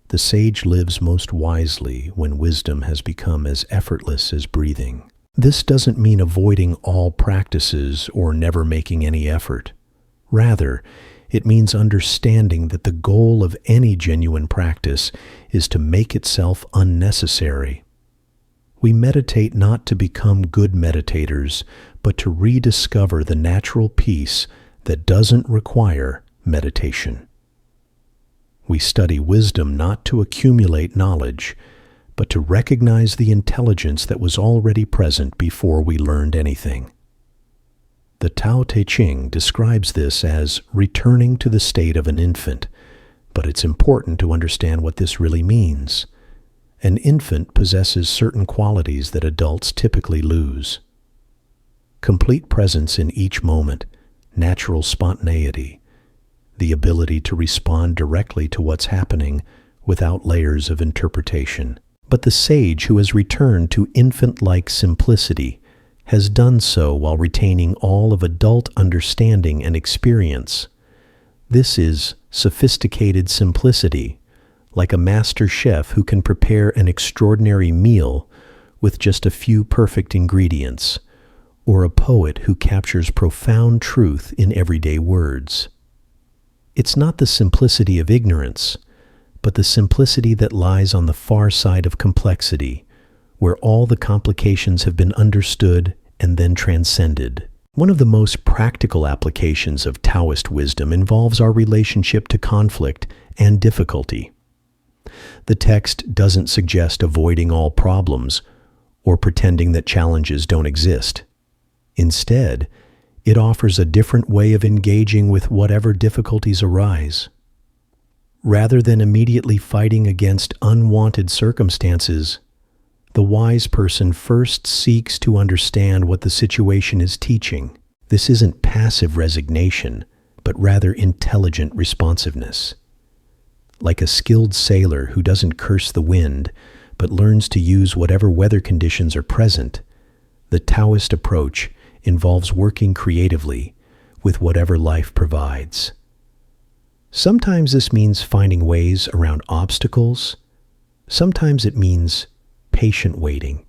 the sage lives most wisely when wisdom has become as effortless as breathing. This doesn't mean avoiding all practices or never making any effort. Rather, it means understanding that the goal of any genuine practice is to make itself unnecessary. We meditate not to become good meditators, but to rediscover the natural peace that doesn't require meditation. We study wisdom not to accumulate knowledge, but to recognize the intelligence that was already present before we learned anything. The Tao Te Ching describes this as returning to the state of an infant, But it's important to understand what this really means. An infant possesses certain qualities that adults typically lose. Complete presence in each moment, natural spontaneity, the ability to respond directly to what's happening without layers of interpretation. But the sage who has returned to infant-like simplicity has done so while retaining all of adult understanding and experience. This is sophisticated simplicity, like a master chef who can prepare an extraordinary meal with just a few perfect ingredients, or a poet who captures profound truth in everyday words. It's not the simplicity of ignorance, but the simplicity that lies on the far side of complexity, where all the complications have been understood and then transcended. One of the most practical applications of Taoist wisdom involves our relationship to conflict and difficulty. The text doesn't suggest avoiding all problems or pretending that challenges don't exist. Instead, it offers a different way of engaging with whatever difficulties arise. Rather than immediately fighting against unwanted circumstances, the wise person first seeks to understand what the situation is teaching. This isn't passive resignation, but rather intelligent responsiveness. Like a skilled sailor who doesn't curse the wind, but learns to use whatever weather conditions are present, the Taoist approach involves working creatively with whatever life provides. Sometimes this means finding ways around obstacles. Sometimes it means patient waiting.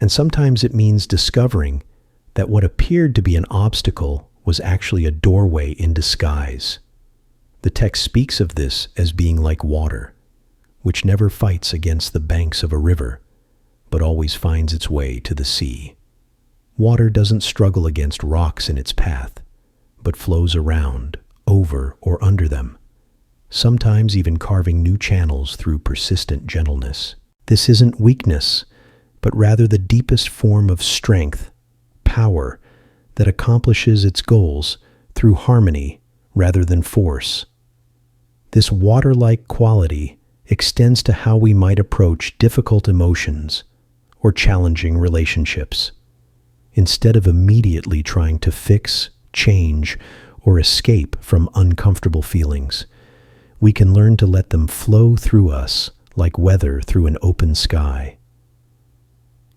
And sometimes it means discovering that what appeared to be an obstacle was actually a doorway in disguise. The text speaks of this as being like water, which never fights against the banks of a river, but always finds its way to the sea. Water doesn't struggle against rocks in its path, but flows around, over, or under them, sometimes even carving new channels through persistent gentleness. This isn't weakness, but rather the deepest form of strength, power, that accomplishes its goals through harmony rather than force. This water-like quality extends to how we might approach difficult emotions or challenging relationships. Instead of immediately trying to fix, change, or escape from uncomfortable feelings, we can learn to let them flow through us like weather through an open sky.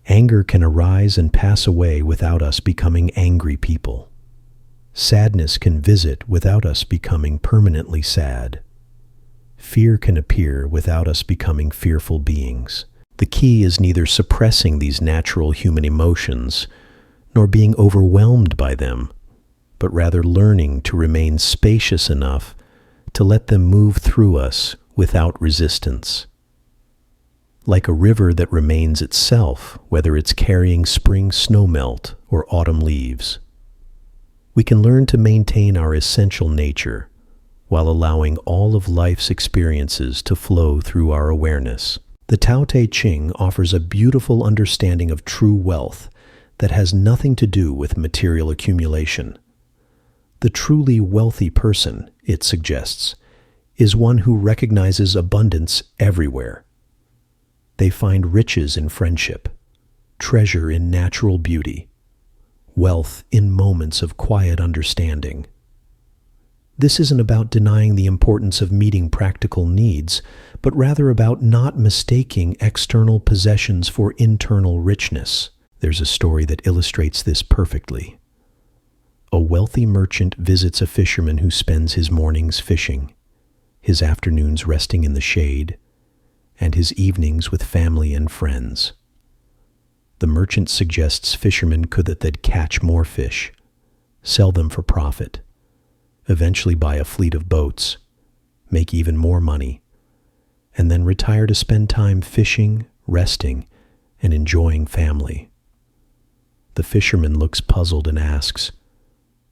Anger can arise and pass away without us becoming angry people. Sadness can visit without us becoming permanently sad. Fear can appear without us becoming fearful beings. The key is neither suppressing these natural human emotions nor being overwhelmed by them, but rather learning to remain spacious enough to let them move through us without resistance. Like a river that remains itself, whether it's carrying spring snowmelt or autumn leaves. We can learn to maintain our essential nature while allowing all of life's experiences to flow through our awareness. The Tao Te Ching offers a beautiful understanding of true wealth that has nothing to do with material accumulation. The truly wealthy person, it suggests, is one who recognizes abundance everywhere. They find riches in friendship, treasure in natural beauty, wealth in moments of quiet understanding. This isn't about denying the importance of meeting practical needs, but rather about not mistaking external possessions for internal richness. There's a story that illustrates this perfectly. A wealthy merchant visits a fisherman who spends his mornings fishing, his afternoons resting in the shade, and his evenings with family and friends. The merchant suggests fishermen could that they'd catch more fish, sell them for profit, eventually buy a fleet of boats, make even more money, and then retire to spend time fishing, resting, and enjoying family. The fisherman looks puzzled and asks,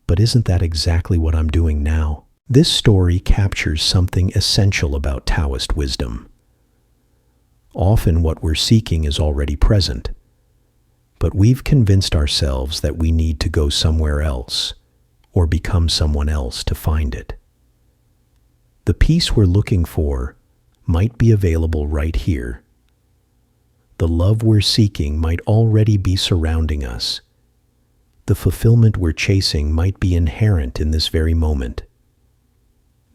"But isn't that exactly what I'm doing now?" This story captures something essential about Taoist wisdom. Often what we're seeking is already present, but we've convinced ourselves that we need to go somewhere else or become someone else to find it. The peace we're looking for might be available right here. The love we're seeking might already be surrounding us. The fulfillment we're chasing might be inherent in this very moment.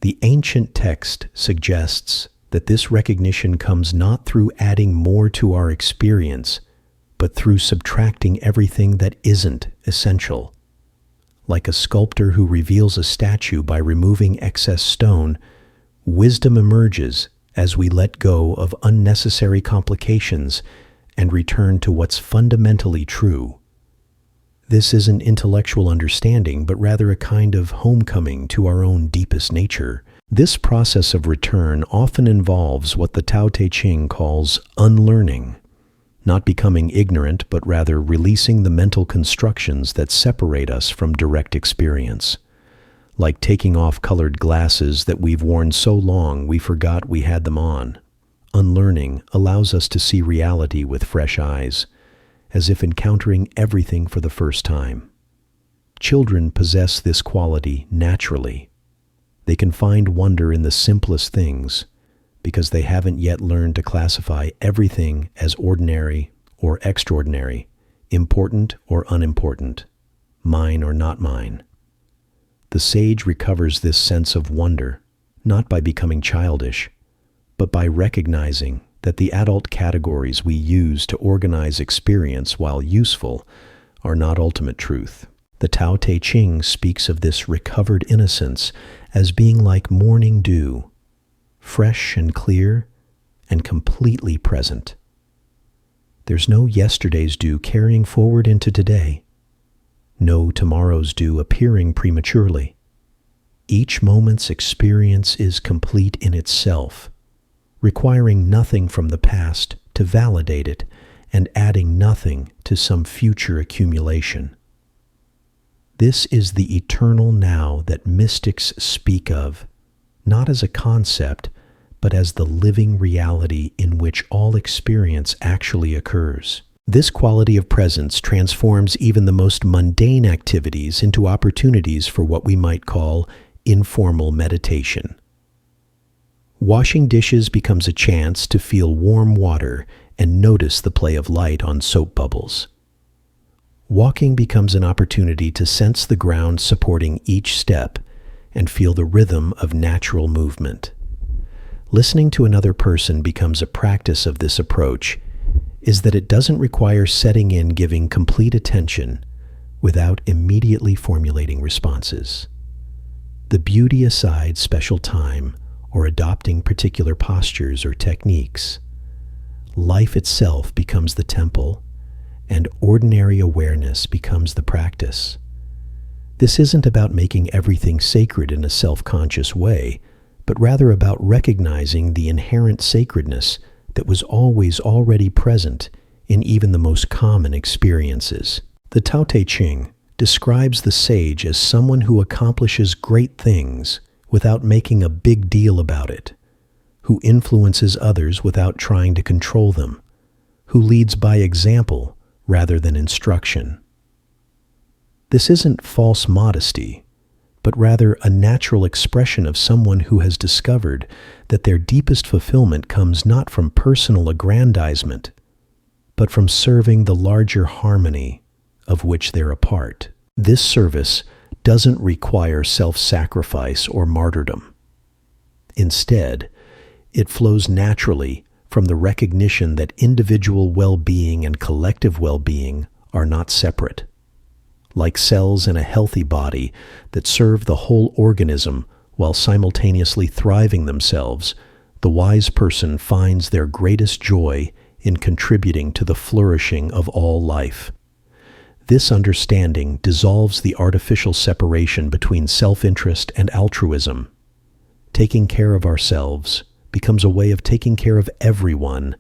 The ancient text suggests that this recognition comes not through adding more to our experience, but through subtracting everything that isn't essential. Like a sculptor who reveals a statue by removing excess stone, wisdom emerges as we let go of unnecessary complications and return to what's fundamentally true. This isn't intellectual understanding, but rather a kind of homecoming to our own deepest nature. This process of return often involves what the Tao Te Ching calls unlearning, not becoming ignorant, but rather releasing the mental constructions that separate us from direct experience. Like taking off colored glasses that we've worn so long we forgot we had them on. Unlearning allows us to see reality with fresh eyes, as if encountering everything for the first time. Children possess this quality naturally. They can find wonder in the simplest things because they haven't yet learned to classify everything as ordinary or extraordinary, important or unimportant, mine or not mine. The sage recovers this sense of wonder, not by becoming childish, but by recognizing that the adult categories we use to organize experience, while useful, are not ultimate truth. The Tao Te Ching speaks of this recovered innocence as being like morning dew, fresh and clear and completely present. There's no yesterday's dew carrying forward into today, no tomorrow's dew appearing prematurely. Each moment's experience is complete in itself, requiring nothing from the past to validate it and adding nothing to some future accumulation. This is the eternal now that mystics speak of, not as a concept, but as the living reality in which all experience actually occurs. This quality of presence transforms even the most mundane activities into opportunities for what we might call informal meditation. Washing dishes becomes a chance to feel warm water and notice the play of light on soap bubbles. Walking becomes an opportunity to sense the ground supporting each step and feel the rhythm of natural movement. Listening to another person becomes a practice of this approach, is that it doesn't require setting in giving complete attention without immediately formulating responses. The beauty aside special time or adopting particular postures or techniques, life itself becomes the temple, and ordinary awareness becomes the practice. This isn't about making everything sacred in a self-conscious way, but rather about recognizing the inherent sacredness that was always already present in even the most common experiences. The Tao Te Ching describes the sage as someone who accomplishes great things without making a big deal about it, who influences others without trying to control them, who leads by example rather than instruction. This isn't false modesty, but rather a natural expression of someone who has discovered that their deepest fulfillment comes not from personal aggrandizement, but from serving the larger harmony of which they're a part. This service doesn't require self-sacrifice or martyrdom. Instead, it flows naturally from the recognition that individual well-being and collective well-being are not separate. Like cells in a healthy body that serve the whole organism while simultaneously thriving themselves, the wise person finds their greatest joy in contributing to the flourishing of all life. This understanding dissolves the artificial separation between self-interest and altruism. Taking care of ourselves becomes a way of taking care of everyone,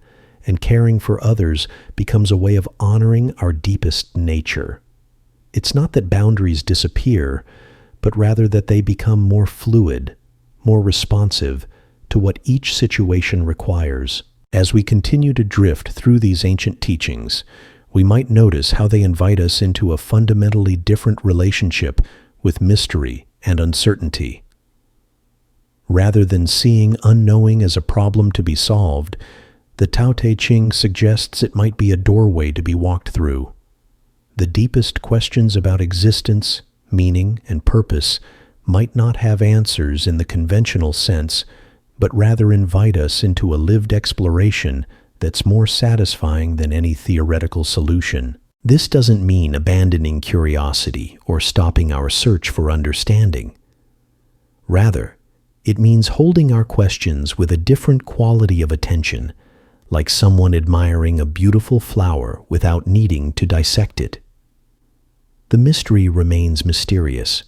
and caring for others becomes a way of honoring our deepest nature. It's not that boundaries disappear, but rather that they become more fluid, more responsive to what each situation requires. As we continue to drift through these ancient teachings, we might notice how they invite us into a fundamentally different relationship with mystery and uncertainty. Rather than seeing unknowing as a problem to be solved, the Tao Te Ching suggests it might be a doorway to be walked through. The deepest questions about existence, meaning, and purpose might not have answers in the conventional sense, but rather invite us into a lived exploration that's more satisfying than any theoretical solution. This doesn't mean abandoning curiosity or stopping our search for understanding. Rather, it means holding our questions with a different quality of attention, like someone admiring a beautiful flower without needing to dissect it. The mystery remains mysterious,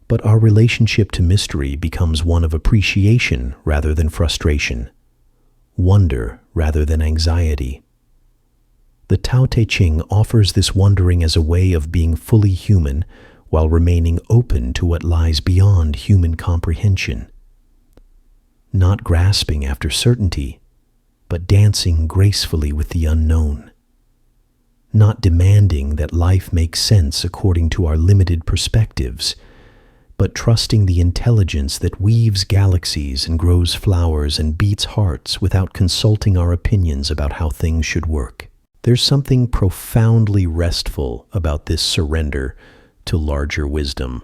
but our relationship to mystery becomes one of appreciation rather than frustration, wonder rather than anxiety. The Tao Te Ching offers this wondering as a way of being fully human while remaining open to what lies beyond human comprehension. Not grasping after certainty, but dancing gracefully with the unknown. Not demanding that life make sense according to our limited perspectives, but trusting the intelligence that weaves galaxies and grows flowers and beats hearts without consulting our opinions about how things should work. There's something profoundly restful about this surrender to larger wisdom.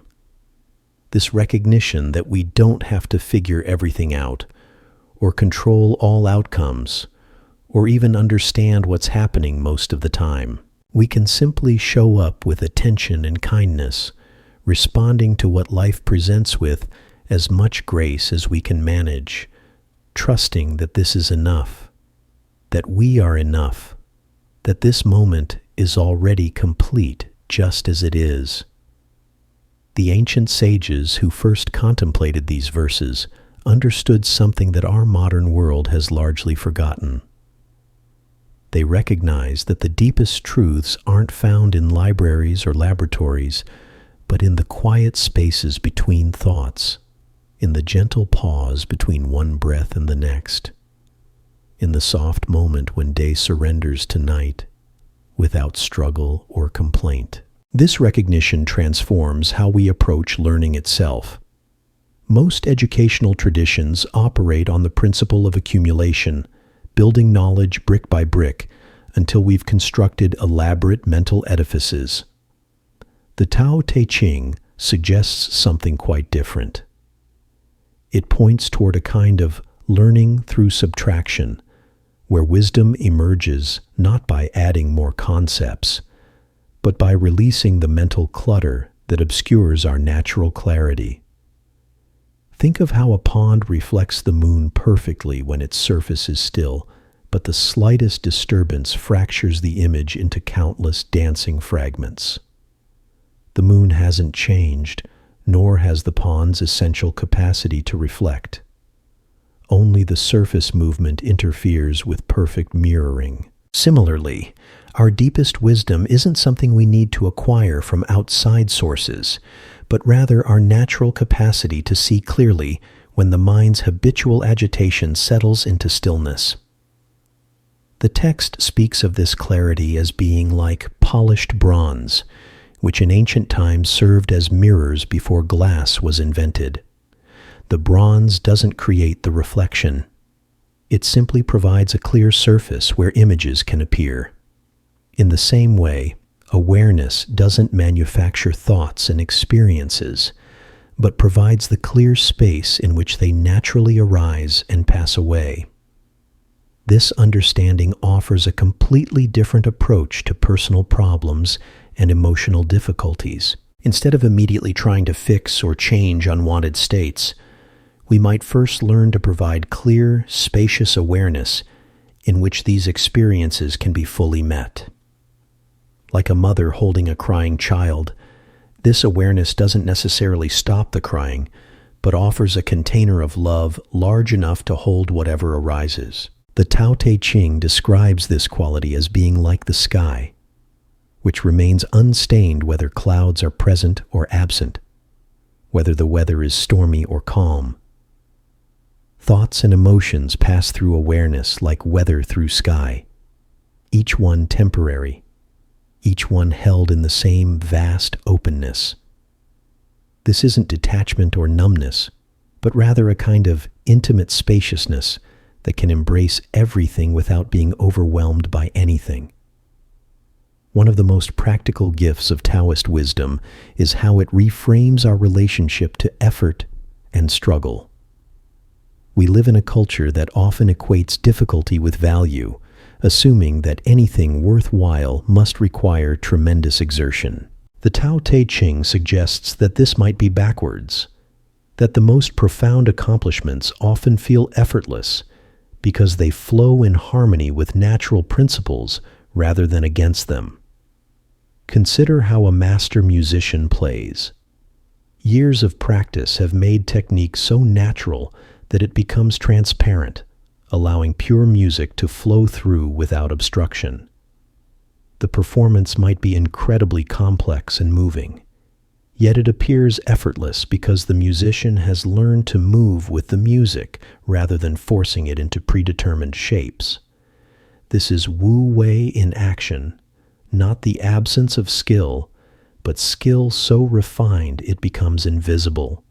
This recognition that we don't have to figure everything out, or control all outcomes, or even understand what's happening most of the time. We can simply show up with attention and kindness, responding to what life presents with as much grace as we can manage, trusting that this is enough, that we are enough, that this moment is already complete just as it is. The ancient sages who first contemplated these verses understood something that our modern world has largely forgotten. They recognized that the deepest truths aren't found in libraries or laboratories, but in the quiet spaces between thoughts, in the gentle pause between one breath and the next, in the soft moment when day surrenders to night without struggle or complaint. This recognition transforms how we approach learning itself. Most educational traditions operate on the principle of accumulation, building knowledge brick by brick until we've constructed elaborate mental edifices. The Tao Te Ching suggests something quite different. It points toward a kind of learning through subtraction, where wisdom emerges not by adding more concepts, but by releasing the mental clutter that obscures our natural clarity. Think of how a pond reflects the moon perfectly when its surface is still, but the slightest disturbance fractures the image into countless dancing fragments. The moon hasn't changed, nor has the pond's essential capacity to reflect. Only the surface movement interferes with perfect mirroring. Similarly, our deepest wisdom isn't something we need to acquire from outside sources, but rather our natural capacity to see clearly when the mind's habitual agitation settles into stillness. The text speaks of this clarity as being like polished bronze, which in ancient times served as mirrors before glass was invented. The bronze doesn't create the reflection. It simply provides a clear surface where images can appear. In the same way, awareness doesn't manufacture thoughts and experiences, but provides the clear space in which they naturally arise and pass away. This understanding offers a completely different approach to personal problems and emotional difficulties. Instead of immediately trying to fix or change unwanted states, we might first learn to provide clear, spacious awareness in which these experiences can be fully met. Like a mother holding a crying child, this awareness doesn't necessarily stop the crying, but offers a container of love large enough to hold whatever arises. The Tao Te Ching describes this quality as being like the sky, which remains unstained whether clouds are present or absent, whether the weather is stormy or calm. Thoughts and emotions pass through awareness like weather through sky, each one temporary, each one held in the same vast openness. This isn't detachment or numbness, but rather a kind of intimate spaciousness that can embrace everything without being overwhelmed by anything. One of the most practical gifts of Taoist wisdom is how it reframes our relationship to effort and struggle. We live in a culture that often equates difficulty with value, assuming that anything worthwhile must require tremendous exertion. The Tao Te Ching suggests that this might be backwards, that the most profound accomplishments often feel effortless because they flow in harmony with natural principles rather than against them. Consider how a master musician plays. Years of practice have made technique so natural that it becomes transparent, allowing pure music to flow through without obstruction. The performance might be incredibly complex and moving, yet it appears effortless because the musician has learned to move with the music rather than forcing it into predetermined shapes. This is Wu Wei in action, not the absence of skill, but skill so refined it becomes invisible.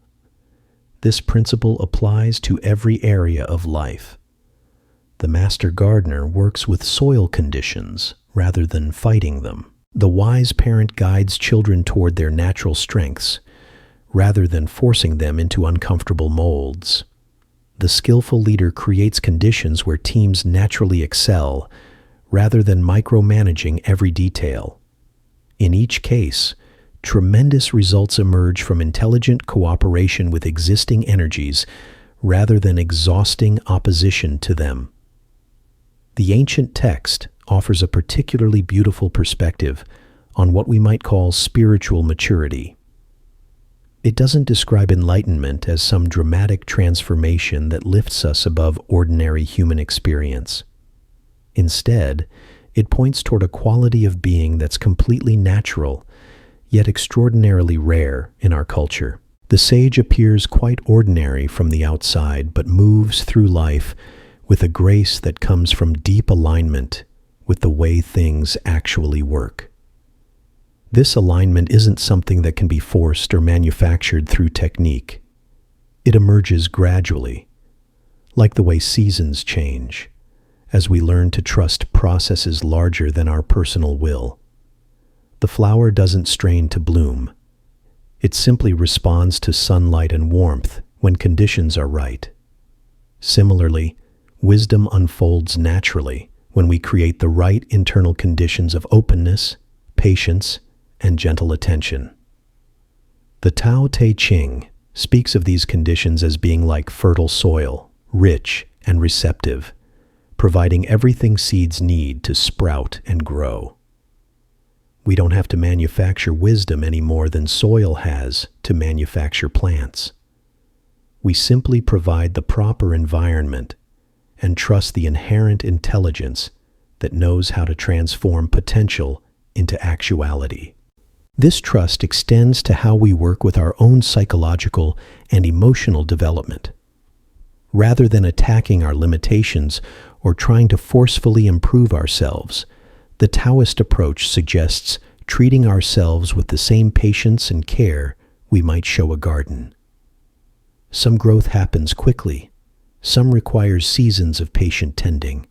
This principle applies to every area of life. The master gardener works with soil conditions rather than fighting them. The wise parent guides children toward their natural strengths rather than forcing them into uncomfortable molds. The skillful leader creates conditions where teams naturally excel rather than micromanaging every detail. In each case, tremendous results emerge from intelligent cooperation with existing energies rather than exhausting opposition to them. The ancient text offers a particularly beautiful perspective on what we might call spiritual maturity. It doesn't describe enlightenment as some dramatic transformation that lifts us above ordinary human experience. Instead, it points toward a quality of being that's completely natural, yet extraordinarily rare in our culture. The sage appears quite ordinary from the outside, but moves through life with a grace that comes from deep alignment with the way things actually work. This alignment isn't something that can be forced or manufactured through technique. It emerges gradually, like the way seasons change, as we learn to trust processes larger than our personal will. The flower doesn't strain to bloom. It simply responds to sunlight and warmth when conditions are right. Similarly, wisdom unfolds naturally when we create the right internal conditions of openness, patience, and gentle attention. The Tao Te Ching speaks of these conditions as being like fertile soil, rich and receptive, providing everything seeds need to sprout and grow. We don't have to manufacture wisdom any more than soil has to manufacture plants. We simply provide the proper environment and trust the inherent intelligence that knows how to transform potential into actuality. This trust extends to how we work with our own psychological and emotional development. Rather than attacking our limitations or trying to forcefully improve ourselves, the Taoist approach suggests treating ourselves with the same patience and care we might show a garden. Some growth happens quickly, some requires seasons of patient tending,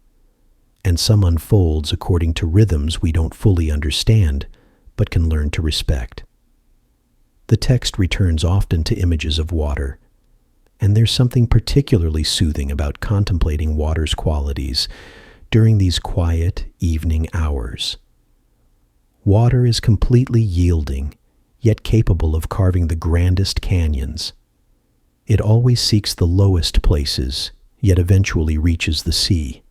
and some unfolds according to rhythms we don't fully understand but can learn to respect. The text returns often to images of water, and there's something particularly soothing about contemplating water's qualities during these quiet evening hours. Water is completely yielding, yet capable of carving the grandest canyons. It always seeks the lowest places, yet eventually reaches the sea.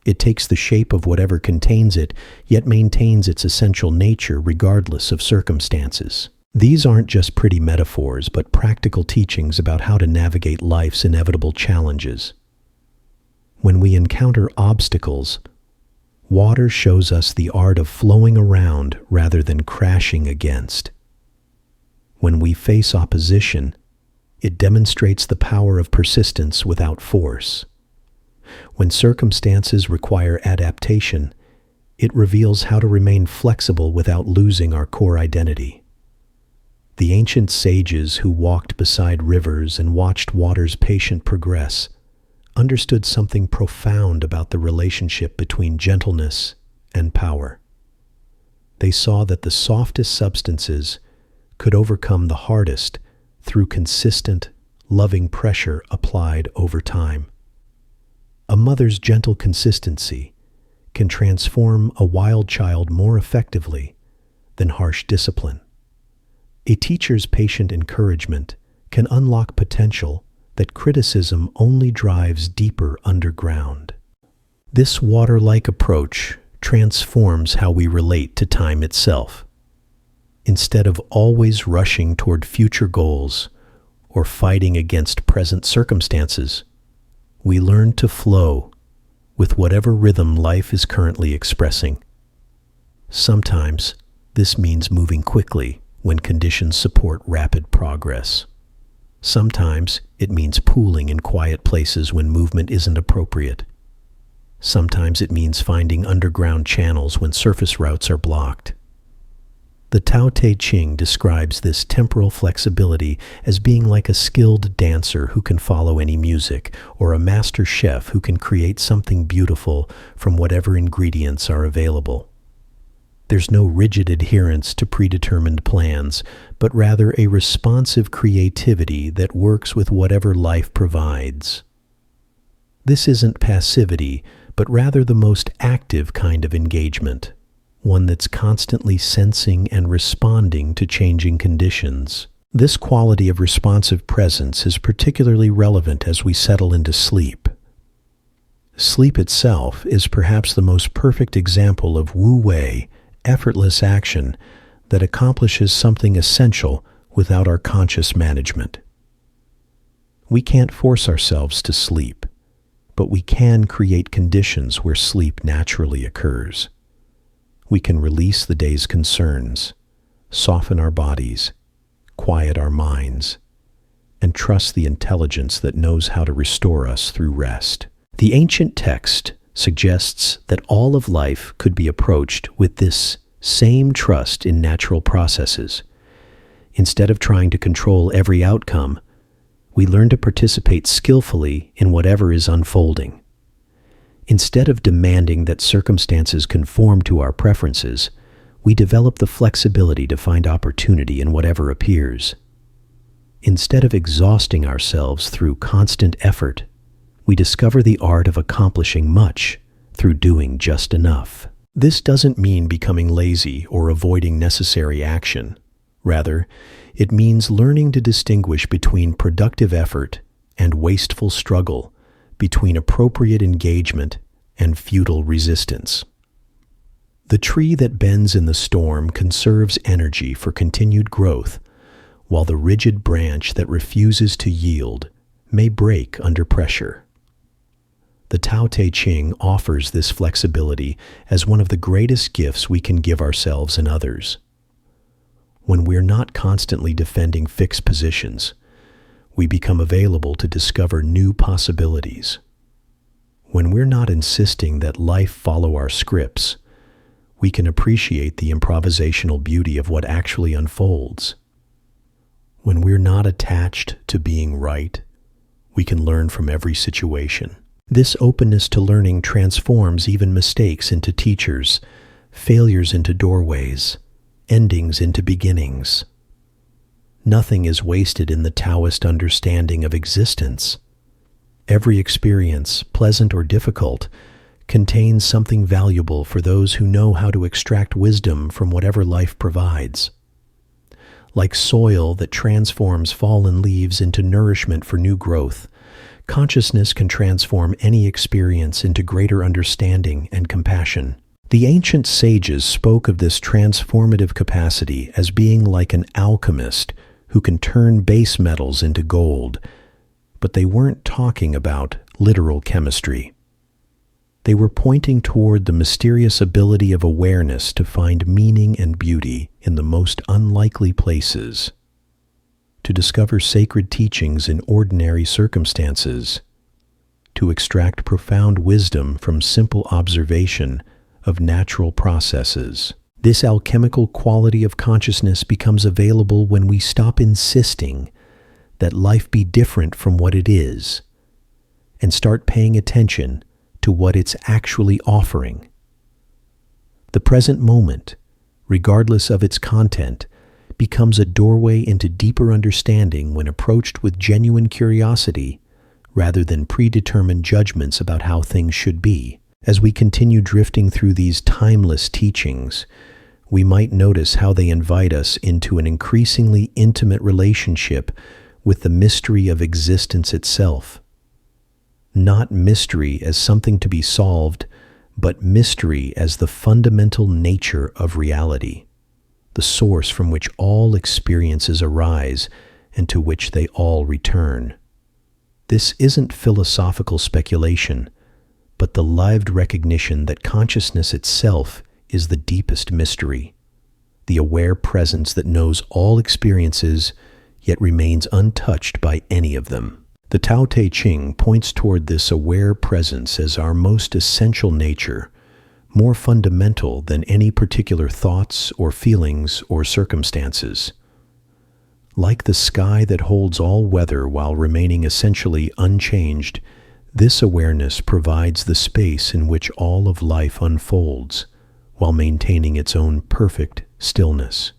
It takes the shape of whatever contains it, yet maintains its essential nature regardless of circumstances. These aren't just pretty metaphors, but practical teachings about how to navigate life's inevitable challenges. When we encounter obstacles, water shows us the art of flowing around rather than crashing against. When we face opposition, it demonstrates the power of persistence without force. When circumstances require adaptation, it reveals how to remain flexible without losing our core identity. The ancient sages who walked beside rivers and watched water's patient progress understood something profound about the relationship between gentleness and power. They saw that the softest substances could overcome the hardest through consistent, loving pressure applied over time. A mother's gentle consistency can transform a wild child more effectively than harsh discipline. A teacher's patient encouragement can unlock potential that criticism only drives deeper underground. This water-like approach transforms how we relate to time itself. Instead of always rushing toward future goals or fighting against present circumstances, we learn to flow with whatever rhythm life is currently expressing. Sometimes this means moving quickly when conditions support rapid progress. Sometimes it means pooling in quiet places when movement isn't appropriate. Sometimes it means finding underground channels when surface routes are blocked. The Tao Te Ching describes this temporal flexibility as being like a skilled dancer who can follow any music, or a master chef who can create something beautiful from whatever ingredients are available. There's no rigid adherence to predetermined plans, but rather a responsive creativity that works with whatever life provides. This isn't passivity, but rather the most active kind of engagement, one that's constantly sensing and responding to changing conditions. This quality of responsive presence is particularly relevant as we settle into sleep. Sleep itself is perhaps the most perfect example of wu-wei, effortless action that accomplishes something essential without our conscious management. We can't force ourselves to sleep, but we can create conditions where sleep naturally occurs. We can release the day's concerns, soften our bodies, quiet our minds, and trust the intelligence that knows how to restore us through rest. The ancient text suggests that all of life could be approached with this same trust in natural processes. Instead of trying to control every outcome, we learn to participate skillfully in whatever is unfolding. Instead of demanding that circumstances conform to our preferences, we develop the flexibility to find opportunity in whatever appears. Instead of exhausting ourselves through constant effort, we discover the art of accomplishing much through doing just enough. This doesn't mean becoming lazy or avoiding necessary action. Rather, it means learning to distinguish between productive effort and wasteful struggle, between appropriate engagement and futile resistance. The tree that bends in the storm conserves energy for continued growth, while the rigid branch that refuses to yield may break under pressure. The Tao Te Ching offers this flexibility as one of the greatest gifts we can give ourselves and others. When we're not constantly defending fixed positions, we become available to discover new possibilities. When we're not insisting that life follow our scripts, we can appreciate the improvisational beauty of what actually unfolds. When we're not attached to being right, we can learn from every situation. This openness to learning transforms even mistakes into teachers, failures into doorways, endings into beginnings. Nothing is wasted in the Taoist understanding of existence. Every experience, pleasant or difficult, contains something valuable for those who know how to extract wisdom from whatever life provides. Like soil that transforms fallen leaves into nourishment for new growth, consciousness can transform any experience into greater understanding and compassion. The ancient sages spoke of this transformative capacity as being like an alchemist who can turn base metals into gold, but they weren't talking about literal chemistry. They were pointing toward the mysterious ability of awareness to find meaning and beauty in the most unlikely places, to discover sacred teachings in ordinary circumstances, to extract profound wisdom from simple observation of natural processes. This alchemical quality of consciousness becomes available when we stop insisting that life be different from what it is and start paying attention to what it's actually offering. The present moment, regardless of its content, becomes a doorway into deeper understanding when approached with genuine curiosity rather than predetermined judgments about how things should be. As we continue drifting through these timeless teachings, we might notice how they invite us into an increasingly intimate relationship with the mystery of existence itself. Not mystery as something to be solved, but mystery as the fundamental nature of reality, the source from which all experiences arise and to which they all return. This isn't philosophical speculation, but the lived recognition that consciousness itself is the deepest mystery, the aware presence that knows all experiences yet remains untouched by any of them. The Tao Te Ching points toward this aware presence as our most essential nature, more fundamental than any particular thoughts or feelings or circumstances. Like the sky that holds all weather while remaining essentially unchanged, this awareness provides the space in which all of life unfolds, while maintaining its own perfect stillness.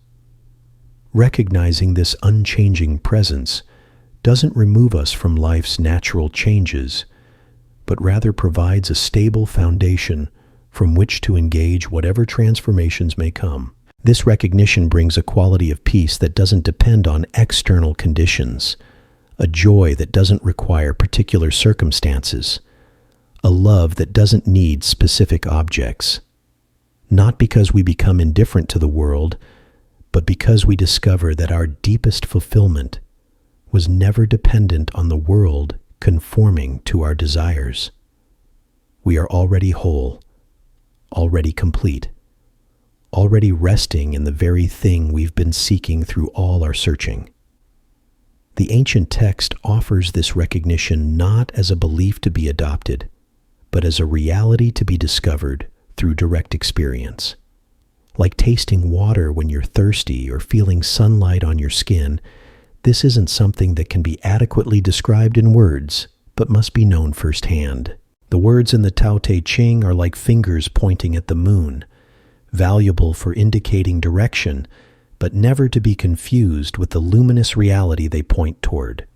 Recognizing this unchanging presence doesn't remove us from life's natural changes, but rather provides a stable foundation from which to engage whatever transformations may come. This recognition brings a quality of peace that doesn't depend on external conditions, a joy that doesn't require particular circumstances, a love that doesn't need specific objects. Not because we become indifferent to the world, but because we discover that our deepest fulfillment was never dependent on the world conforming to our desires. We are already whole, already complete, already resting in the very thing we've been seeking through all our searching. The ancient text offers this recognition not as a belief to be adopted, but as a reality to be discovered through direct experience. Like tasting water when you're thirsty or feeling sunlight on your skin, this isn't something that can be adequately described in words, but must be known firsthand. The words in the Tao Te Ching are like fingers pointing at the moon, valuable for indicating direction, but never to be confused with the luminous reality they point toward.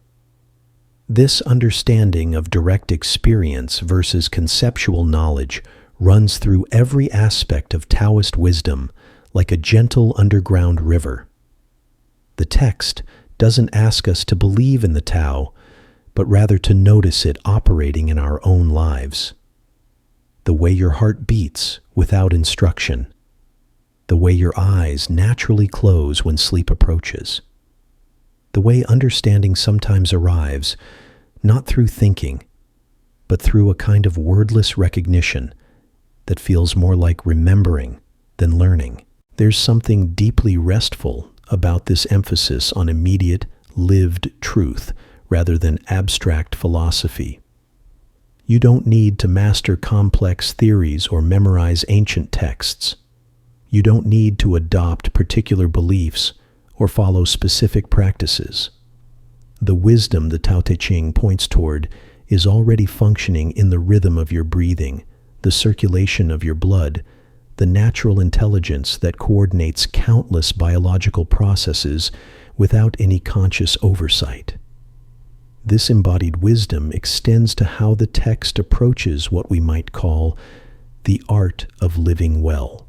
This understanding of direct experience versus conceptual knowledge runs through every aspect of Taoist wisdom like a gentle underground river. The text doesn't ask us to believe in the Tao, but rather to notice it operating in our own lives. The way your heart beats without instruction. The way your eyes naturally close when sleep approaches. The way understanding sometimes arrives, not through thinking, but through a kind of wordless recognition that feels more like remembering than learning. There's something deeply restful about this emphasis on immediate, lived truth rather than abstract philosophy. You don't need to master complex theories or memorize ancient texts. You don't need to adopt particular beliefs or follow specific practices. The wisdom the Tao Te Ching points toward is already functioning in the rhythm of your breathing, the circulation of your blood, the natural intelligence that coordinates countless biological processes without any conscious oversight. This embodied wisdom extends to how the text approaches what we might call the art of living well.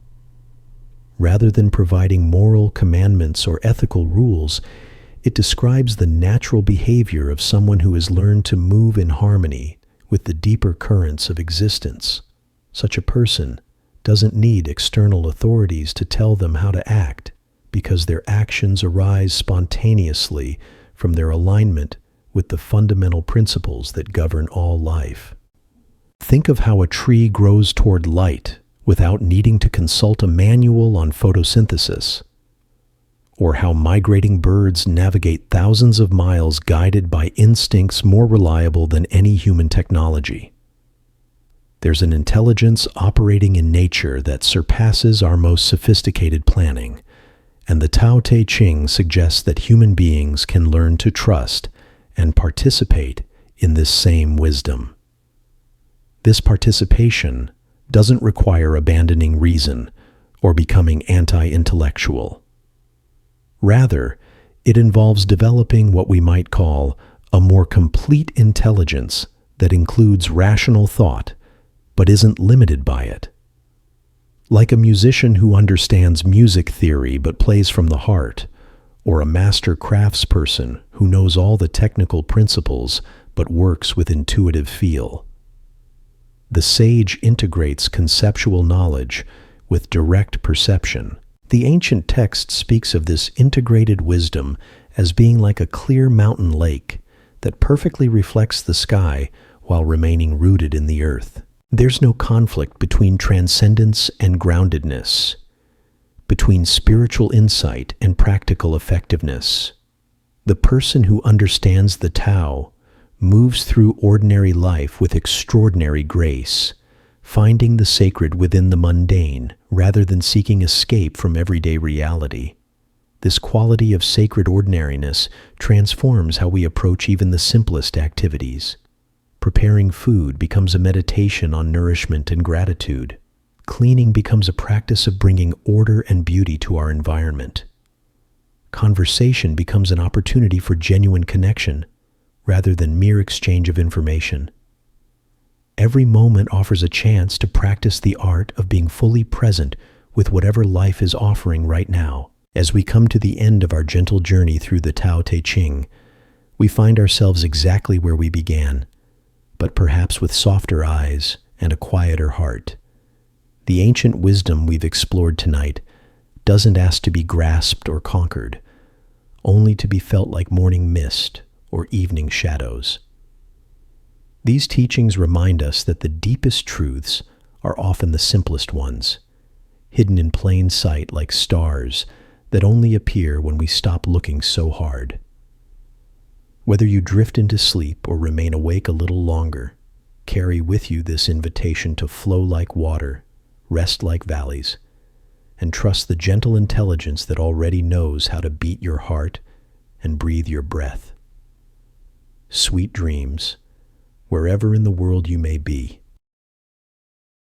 Rather than providing moral commandments or ethical rules, it describes the natural behavior of someone who has learned to move in harmony with the deeper currents of existence. Such a person doesn't need external authorities to tell them how to act, because their actions arise spontaneously from their alignment with the fundamental principles that govern all life. Think of how a tree grows toward light without needing to consult a manual on photosynthesis, or how migrating birds navigate thousands of miles guided by instincts more reliable than any human technology. There's an intelligence operating in nature that surpasses our most sophisticated planning, and the Tao Te Ching suggests that human beings can learn to trust and participate in this same wisdom. This participation doesn't require abandoning reason or becoming anti-intellectual. Rather, it involves developing what we might call a more complete intelligence that includes rational thought, but isn't limited by it. Like a musician who understands music theory but plays from the heart, or a master craftsperson who knows all the technical principles but works with intuitive feel. The sage integrates conceptual knowledge with direct perception. The ancient text speaks of this integrated wisdom as being like a clear mountain lake that perfectly reflects the sky while remaining rooted in the earth. There's no conflict between transcendence and groundedness, between spiritual insight and practical effectiveness. The person who understands the Tao moves through ordinary life with extraordinary grace, finding the sacred within the mundane rather than seeking escape from everyday reality. This quality of sacred ordinariness transforms how we approach even the simplest activities. Preparing food becomes a meditation on nourishment and gratitude. Cleaning becomes a practice of bringing order and beauty to our environment. Conversation becomes an opportunity for genuine connection rather than mere exchange of information. Every moment offers a chance to practice the art of being fully present with whatever life is offering right now. As we come to the end of our gentle journey through the Tao Te Ching, we find ourselves exactly where we began, but perhaps with softer eyes and a quieter heart. The ancient wisdom we've explored tonight doesn't ask to be grasped or conquered, only to be felt like morning mist or evening shadows. These teachings remind us that the deepest truths are often the simplest ones, hidden in plain sight like stars that only appear when we stop looking so hard. Whether you drift into sleep or remain awake a little longer, carry with you this invitation to flow like water, rest like valleys, and trust the gentle intelligence that already knows how to beat your heart and breathe your breath. Sweet dreams, wherever in the world you may be.